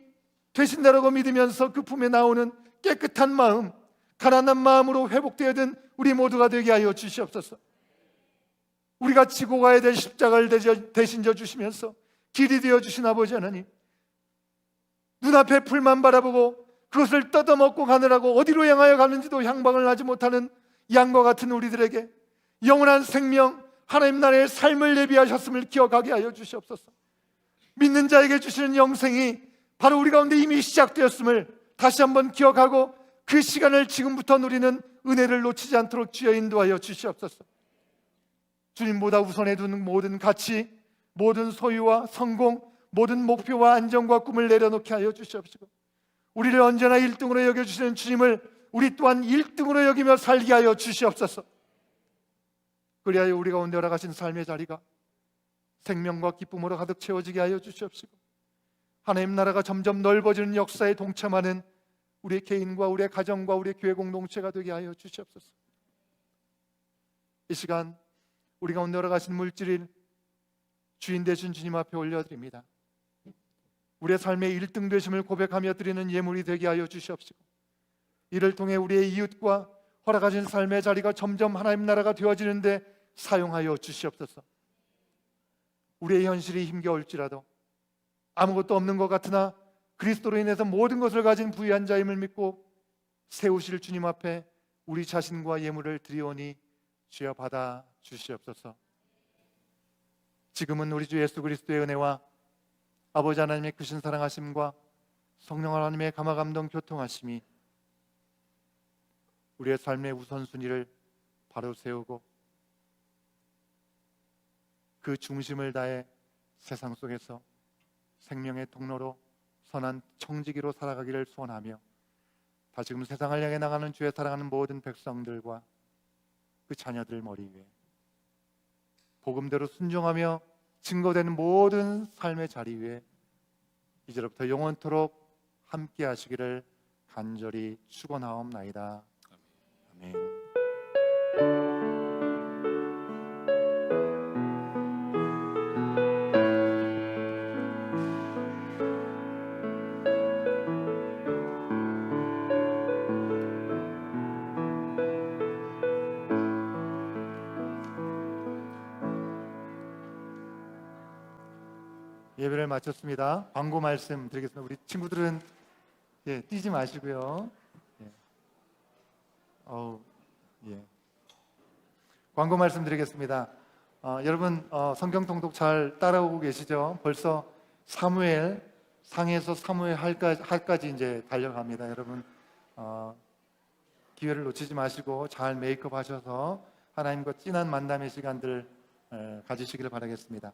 되신다라고 믿으면서 그 품에 나오는 깨끗한 마음, 가난한 마음으로 회복되어든 우리 모두가 되게 하여 주시옵소서. 우리가 지고 가야 될 십자가를 대신져 주시면서 길이 되어 주신 아버지 하나님, 눈앞에 풀만 바라보고 그것을 뜯어먹고 가느라고 어디로 향하여 가는지도 향방을 하지 못하는 양과 같은 우리들에게 영원한 생명, 하나님 나라의 삶을 예비하셨음을 기억하게 하여 주시옵소서. 믿는 자에게 주시는 영생이 바로 우리 가운데 이미 시작되었음을 다시 한번 기억하고 그 시간을 지금부터 누리는 은혜를 놓치지 않도록 주여 인도하여 주시옵소서. 주님보다 우선해 두는 모든 가치, 모든 소유와 성공, 모든 목표와 안정과 꿈을 내려놓게 하여 주시옵시고 우리를 언제나 1등으로 여겨주시는 주님을 우리 또한 1등으로 여기며 살게 하여 주시옵소서. 그리하여 우리 가운데 허락하신 삶의 자리가 생명과 기쁨으로 가득 채워지게 하여 주시옵시고 하나님 나라가 점점 넓어지는 역사에 동참하는 우리의 개인과 우리의 가정과 우리의 교회 공동체가 되게 하여 주시옵소서. 이 시간 우리 가운데 허락하신 물질인 주인 되신 주님 앞에 올려드립니다. 우리의 삶의 1등 되심을 고백하며 드리는 예물이 되게 하여 주시옵시고 이를 통해 우리의 이웃과 허락하신 삶의 자리가 점점 하나님 나라가 되어지는데 사용하여 주시옵소서. 우리의 현실이 힘겨울지라도 아무것도 없는 것 같으나 그리스도로 인해서 모든 것을 가진 부유한 자임을 믿고 세우실 주님 앞에 우리 자신과 예물을 드리오니 주여 받아 주시옵소서. 지금은 우리 주 예수 그리스도의 은혜와 아버지 하나님의 크신 사랑하심과 성령 하나님의 감화 감동 교통하심이 우리의 삶의 우선순위를 바로 세우고 그 중심을 다해 세상 속에서 생명의 통로로 선한 청지기로 살아가기를 소원하며 다시금 세상을 향해 나가는 주의 사랑하는 모든 백성들과 그 자녀들 머리 위에 복음대로 순종하며 증거되는 모든 삶의 자리 위에 이제로부터 영원토록 함께 하시기를 간절히 축원하옵나이다. 아멘. 예배를 마쳤습니다. 광고 말씀 드리겠습니다. 우리 친구들은 뛰지 마시고요. 광고 말씀 드리겠습니다. 여러분 성경 통독 잘 따라오고 계시죠? 벌써 사무엘 상에서 사무엘 할까지 이제 달려갑니다. 여러분 기회를 놓치지 마시고 잘 메이크업 하셔서 하나님과 진한 만남의 시간들 가지시기를 바라겠습니다.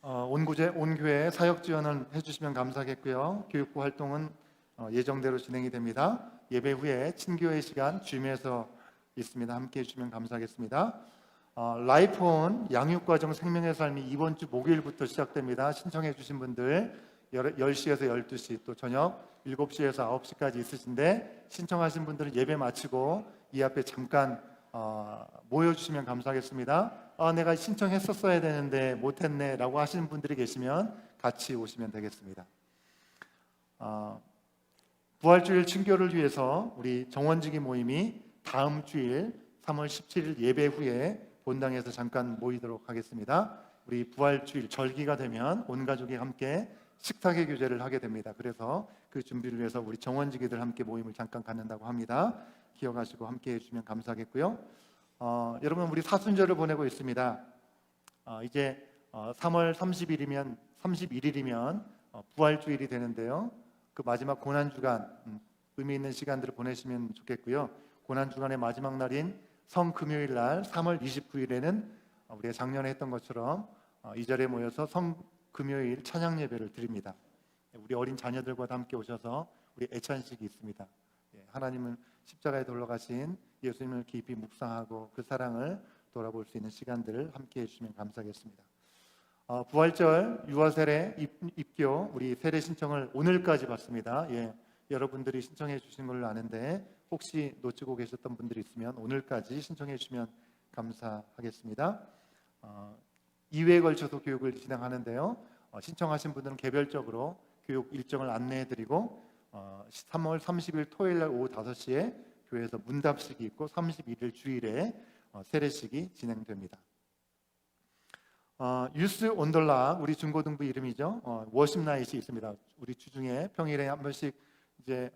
온 교회 사역 지원을 해주시면 감사하겠고요. 교육부 활동은 예정대로 진행이 됩니다. 예배 후에 친교회 시간 줌에서 있습니다. 함께 해주시면 감사하겠습니다. 라이프온 양육과정 생명의 삶이 이번 주 목요일부터 시작됩니다. 신청해 주신 분들 10시에서 12시 또 저녁 7시에서 9시까지 있으신데 신청하신 분들은 예배 마치고 이 앞에 잠깐 모여주시면 감사하겠습니다. 내가 신청했었어야 되는데 못했네 라고 하시는 분들이 계시면 같이 오시면 되겠습니다. 부활주일 친교를 위해서 우리 정원지기 모임이 다음 주일 3월 17일 예배 후에 본당에서 잠깐 모이도록 하겠습니다. 우리 부활주일 절기가 되면 온 가족이 함께 식탁의 교제를 하게 됩니다. 그래서 그 준비를 위해서 우리 정원지기들 함께 모임을 잠깐 갖는다고 합니다. 기억하시고 함께 해주시면 감사하겠고요. 여러분 우리 사순절을 보내고 있습니다. 이제 3월 31일이면 부활주일이 되는데요. 그 마지막 고난주간 의미 있는 시간들을 보내시면 좋겠고요. 고난주간의 마지막 날인 성금요일 날 3월 29일에는 우리가 작년에 했던 것처럼 이 자리에 모여서 성금요일 찬양 예배를 드립니다. 우리 어린 자녀들과 함께 오셔서 우리 애찬식이 있습니다. 하나님은 십자가에 돌아가신 예수님을 깊이 묵상하고 그 사랑을 돌아볼 수 있는 시간들을 함께 해주시면 감사하겠습니다. 부활절 유아세례 입교 우리 세례 신청을 오늘까지 받습니다. 여러분들이 신청해 주신 걸로 아는데 혹시 놓치고 계셨던 분들이 있으면 오늘까지 신청해 주시면 감사하겠습니다. 2회에 걸쳐서 교육을 진행하는데요. 신청하신 분들은 개별적으로 교육 일정을 안내해 드리고 3월 30일 토요일 날 오후 5시에 교회에서 문답식이 있고 31일 주일에 세례식이 진행됩니다. 유스 온돌락 우리 중고등부 이름이죠. 워십 나잇이 있습니다. 우리 주중에 평일에 한 번씩 이제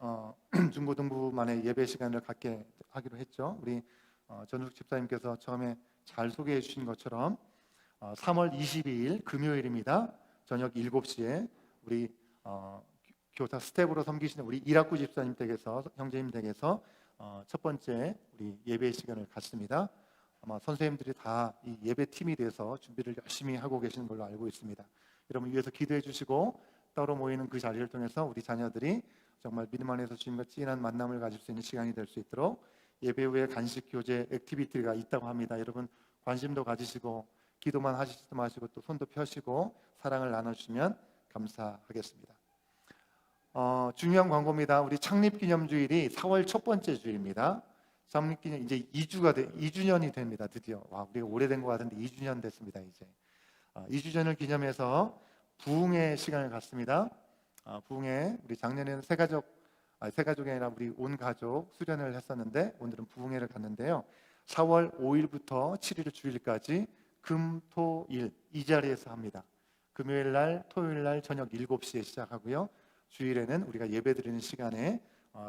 중고등부만의 예배 시간을 갖게 하기로 했죠. 우리 전숙 집사님께서 처음에 잘 소개해 주신 것처럼 3월 22일 금요일입니다. 저녁 7시에 우리 교사 스텝으로 섬기시는 우리 이락구 집사님 댁에서 형제님 댁에서 첫 번째 우리 예배 시간을 갖습니다. 아마 선생님들이 다 이 예배 팀이 돼서 준비를 열심히 하고 계시는 걸로 알고 있습니다. 여러분 위해서 기도해 주시고 따로 모이는 그 자리를 통해서 우리 자녀들이 정말 믿음 안에서 주님과 진한 만남을 가질 수 있는 시간이 될 수 있도록 예배 후에 간식 교제 액티비티가 있다고 합니다. 여러분 관심도 가지시고 기도만 하시지도 마시고 또 손도 펴시고 사랑을 나눠주시면 감사하겠습니다. 중요한 광고입니다. 우리 창립기념주일이 4월 첫 번째 주일입니다. 창립기념 이제 2주년이 됩니다. 드디어 우리가 오래된 것 같은데 2주년 됐습니다. 이제 2주년을 기념해서 부흥의 시간을 갖습니다. 부흥회 우리 작년에는 세 가족이 아니라 우리 온 가족 수련회를 했었는데 오늘은 부흥회를 갔는데요. 4월 5일부터 7일 주일까지 금, 토, 일 이 자리에서 합니다. 금요일 날, 토요일 날 저녁 7시에 시작하고요. 주일에는 우리가 예배드리는 시간에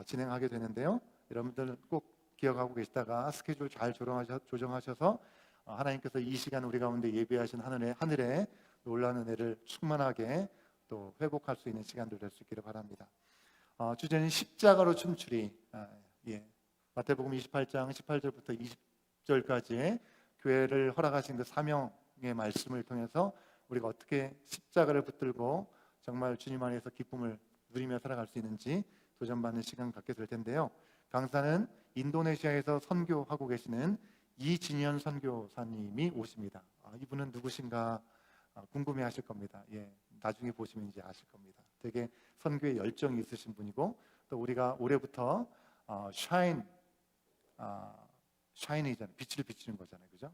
진행하게 되는데요. 여러분들 꼭 기억하고 계시다가 스케줄 잘 조정하셔서 하나님께서 이 시간 우리 가운데 예배하신 하늘에 놀라는 은혜를 충만하게 또 회복할 수 있는 시간들 될 수 있기를 바랍니다. 주제는 십자가로 춤추리. 마태복음 28장 18절부터 20절까지의 교회를 허락하신 그 사명의 말씀을 통해서 우리가 어떻게 십자가를 붙들고 정말 주님 안에서 기쁨을 누리며 살아갈 수 있는지 도전받는 시간 갖게 될 텐데요. 강사는 인도네시아에서 선교하고 계시는 이진현 선교사님이 오십니다. 이분은 누구신가 궁금해하실 겁니다. 나중에 보시면 이제 아실 겁니다. 되게 선교에 열정이 있으신 분이고, 또 우리가 올해부터 샤인이잖아요. 빛을 비추는 거잖아요, 그죠?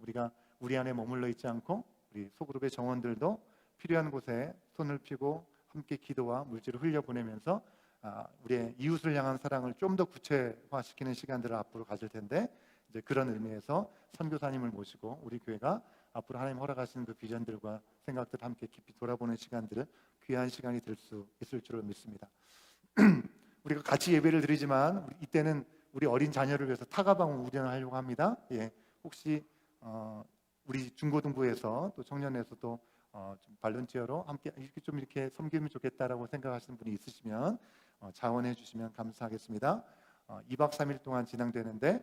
우리가 우리 안에 머물러 있지 않고 우리 소그룹의 정원들도 필요한 곳에 손을 펴고 함께 기도와 물질을 흘려보내면서 우리의 이웃을 향한 사랑을 좀 더 구체화시키는 시간들을 앞으로 가질 텐데, 이제 그런 의미에서 선교사님을 모시고 우리 교회가 앞으로 하나님 허락하시는 그 비전들과 생각들을 함께 깊이 돌아보는 시간들은 귀한 시간이 될 수 있을 줄로 믿습니다. 우리가 같이 예배를 드리지만 이때는 우리 어린 자녀를 위해서 타가방 운전을 하려고 합니다. 혹시 우리 중고등부에서 또 청년에서도 좀 발런티어로 함께 이렇게 섬기면 좋겠다라고 생각하시는 분이 있으시면 자원해 주시면 감사하겠습니다. 2박 3일 동안 진행되는데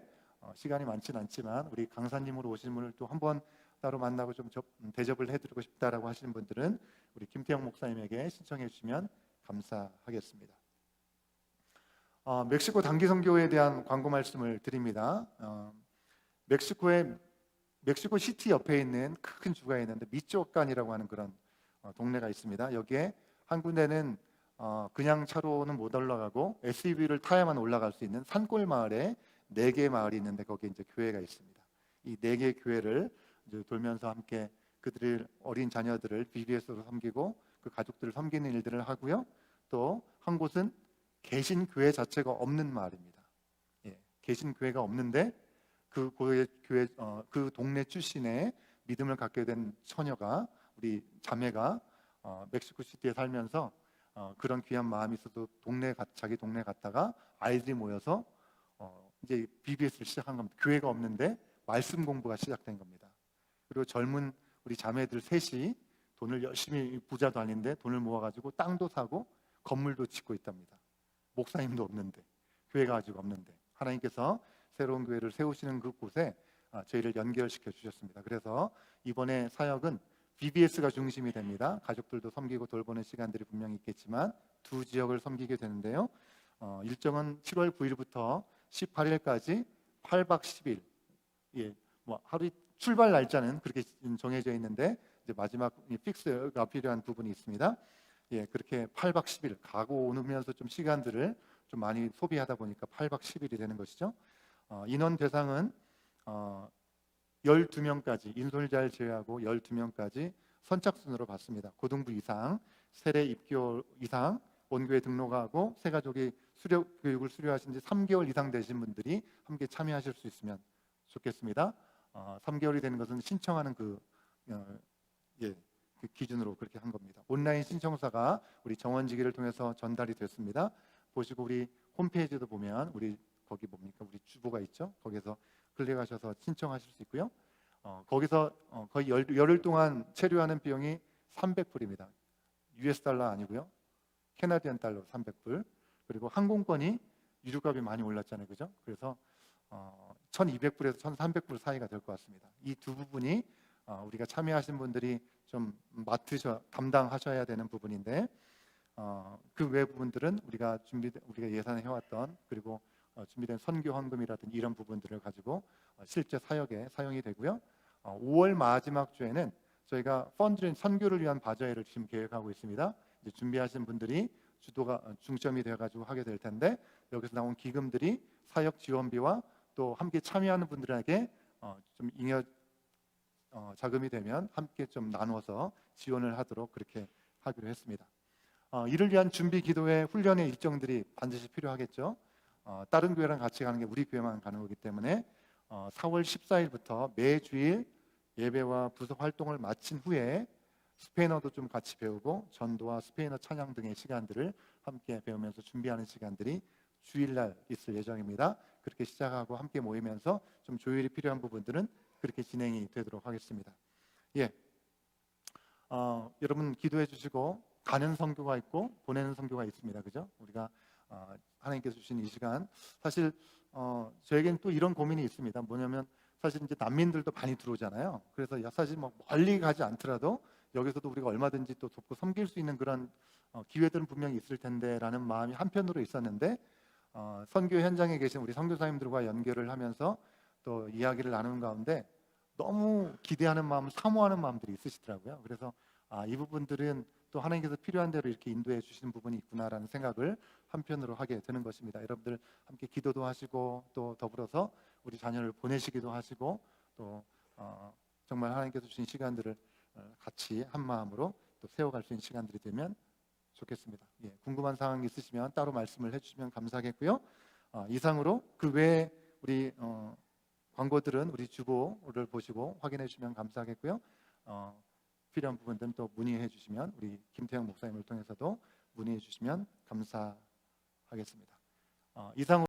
시간이 많지는 않지만 우리 강사님으로 오신 분을 또 한번 따로 만나고 좀 대접을 해드리고 싶다라고 하시는 분들은 우리 김태형 목사님에게 신청해 주시면 감사하겠습니다. 멕시코 단기 선교에 대한 광고 말씀을 드립니다. 멕시코 시티 옆에 있는 큰 주가 있는데 미초아칸이라고 하는 그런 동네가 있습니다. 여기에 한 군데는 그냥 차로는 못 올라가고 SUV를 타야만 올라갈 수 있는 산골 마을에 4개의 마을이 있는데 거기에 이제 교회가 있습니다. 이 4개의 교회를 이제 돌면서 함께 그들의 어린 자녀들을 BBS로 섬기고 그 가족들을 섬기는 일들을 하고요. 또 한 곳은 개신 교회 자체가 없는 마을입니다. 개신 교회가 없는데 그 동네 출신의 믿음을 갖게 된 처녀가, 우리 자매가 멕시코 시티에 살면서 그런 귀한 마음이 있어도 자기 동네 갔다가 아이들이 모여서 이제 BBS를 시작한 겁니다. 교회가 없는데 말씀 공부가 시작된 겁니다. 그리고 젊은 우리 자매들 셋이 돈을 열심히, 부자도 아닌데 돈을 모아가지고 땅도 사고 건물도 짓고 있답니다. 목사님도 없는데, 교회가 아직 없는데 하나님께서 새로운 교회를 세우시는 그곳에 저희를 연결시켜 주셨습니다. 그래서 이번에 사역은 BBS가 중심이 됩니다. 가족들도 섬기고 돌보는 시간들이 분명히 있겠지만 2 지역을 섬기게 되는데요. 일정은 7월 9일부터 18일까지 8박 10일. 하루 출발 날짜는 그렇게 정해져 있는데 이제 마지막 픽스가 필요한 부분이 있습니다. 그렇게 8박 10일 가고 오면서 좀 시간들을 좀 많이 소비하다 보니까 8박 10일이 되는 것이죠. 인원 대상은 12명까지, 인솔자를 제외하고 12명까지 선착순으로 받습니다. 고등부 이상, 세례 입교 이상, 원교회 등록하고 새 가족이 교육을 수료하신 지 3개월 이상 되신 분들이 함께 참여하실 수 있으면 좋겠습니다. 3개월이 되는 것은 신청하는 그 기준으로 그렇게 한 겁니다. 온라인 신청서가 우리 정원지기를 통해서 전달이 됐습니다. 보시고 우리 홈페이지도 보면 우리 거기 뭡니까? 우리 주보가 있죠. 거기서 클릭하셔서 신청하실 수 있고요. 거기서 거의 열흘 동안 체류하는 비용이 300불입니다. US 달러 아니고요. 캐나디안 달러 300불. 그리고 항공권이 유류값이 많이 올랐잖아요, 그죠? 그래서 1,200불에서 1,300불 사이가 될 것 같습니다. 이 두 부분이 우리가 참여하신 분들이 좀 담당하셔야 되는 부분인데, 그 외 부분들은 우리가 예산해 왔던, 그리고 준비된 선교 헌금이라든지 이런 부분들을 가지고 실제 사역에 사용이 되고요. 5월 마지막 주에는 저희가 펀드린 선교를 위한 바자회를 지금 계획하고 있습니다. 이제 준비하신 분들이 주도가 중점이 되어가지고 하게 될 텐데, 여기서 나온 기금들이 사역 지원비와 또 함께 참여하는 분들에게 좀 잉여 자금이 되면 함께 좀 나눠서 지원을 하도록 그렇게 하기로 했습니다. 이를 위한 준비 기도회 훈련의 일정들이 반드시 필요하겠죠. 다른 교회랑 같이 가는 게 우리 교회만 가는 거기 때문에 4월 14일부터 매주일 예배와 부서 활동을 마친 후에 스페인어도 좀 같이 배우고 전도와 스페인어 찬양 등의 시간들을 함께 배우면서 준비하는 시간들이 주일날 있을 예정입니다. 그렇게 시작하고 함께 모이면서 좀 조율이 필요한 부분들은 그렇게 진행이 되도록 하겠습니다. 여러분 기도해 주시고 가는 선교가 있고 보내는 선교가 있습니다. 그죠? 우리가 하나님께서 주신 이 시간, 사실 저에겐 또 이런 고민이 있습니다. 뭐냐면 사실 이제 난민들도 많이 들어오잖아요. 그래서 사실 뭐 멀리 가지 않더라도 여기서도 우리가 얼마든지 또 돕고 섬길 수 있는 그런 기회들은 분명히 있을 텐데라는 마음이 한편으로 있었는데, 선교 현장에 계신 우리 선교사님들과 연결을 하면서 또 이야기를 나누는 가운데 너무 기대하는 마음, 사모하는 마음들이 있으시더라고요. 그래서 이 부분들은 또 하나님께서 필요한 대로 이렇게 인도해 주시는 부분이 있구나라는 생각을 한편으로 하게 되는 것입니다. 여러분들 함께 기도도 하시고 또 더불어서 우리 자녀를 보내시기도 하시고 또 정말 하나님께서 주신 시간들을 같이 한 마음으로 또 세워갈 수 있는 시간들이 되면 좋겠습니다. 예, 궁금한 사항 있으시면 따로 말씀을 해주시면 감사하겠고요. 이상으로 그 외에 우리 광고들은 우리 주보를 보시고 확인해 주시면 감사하겠고요. 필요한 부분들은 또 문의해 주시면 우리 김태형 목사님을 통해서도 문의해 주시면 감사하겠습니다. 이상으로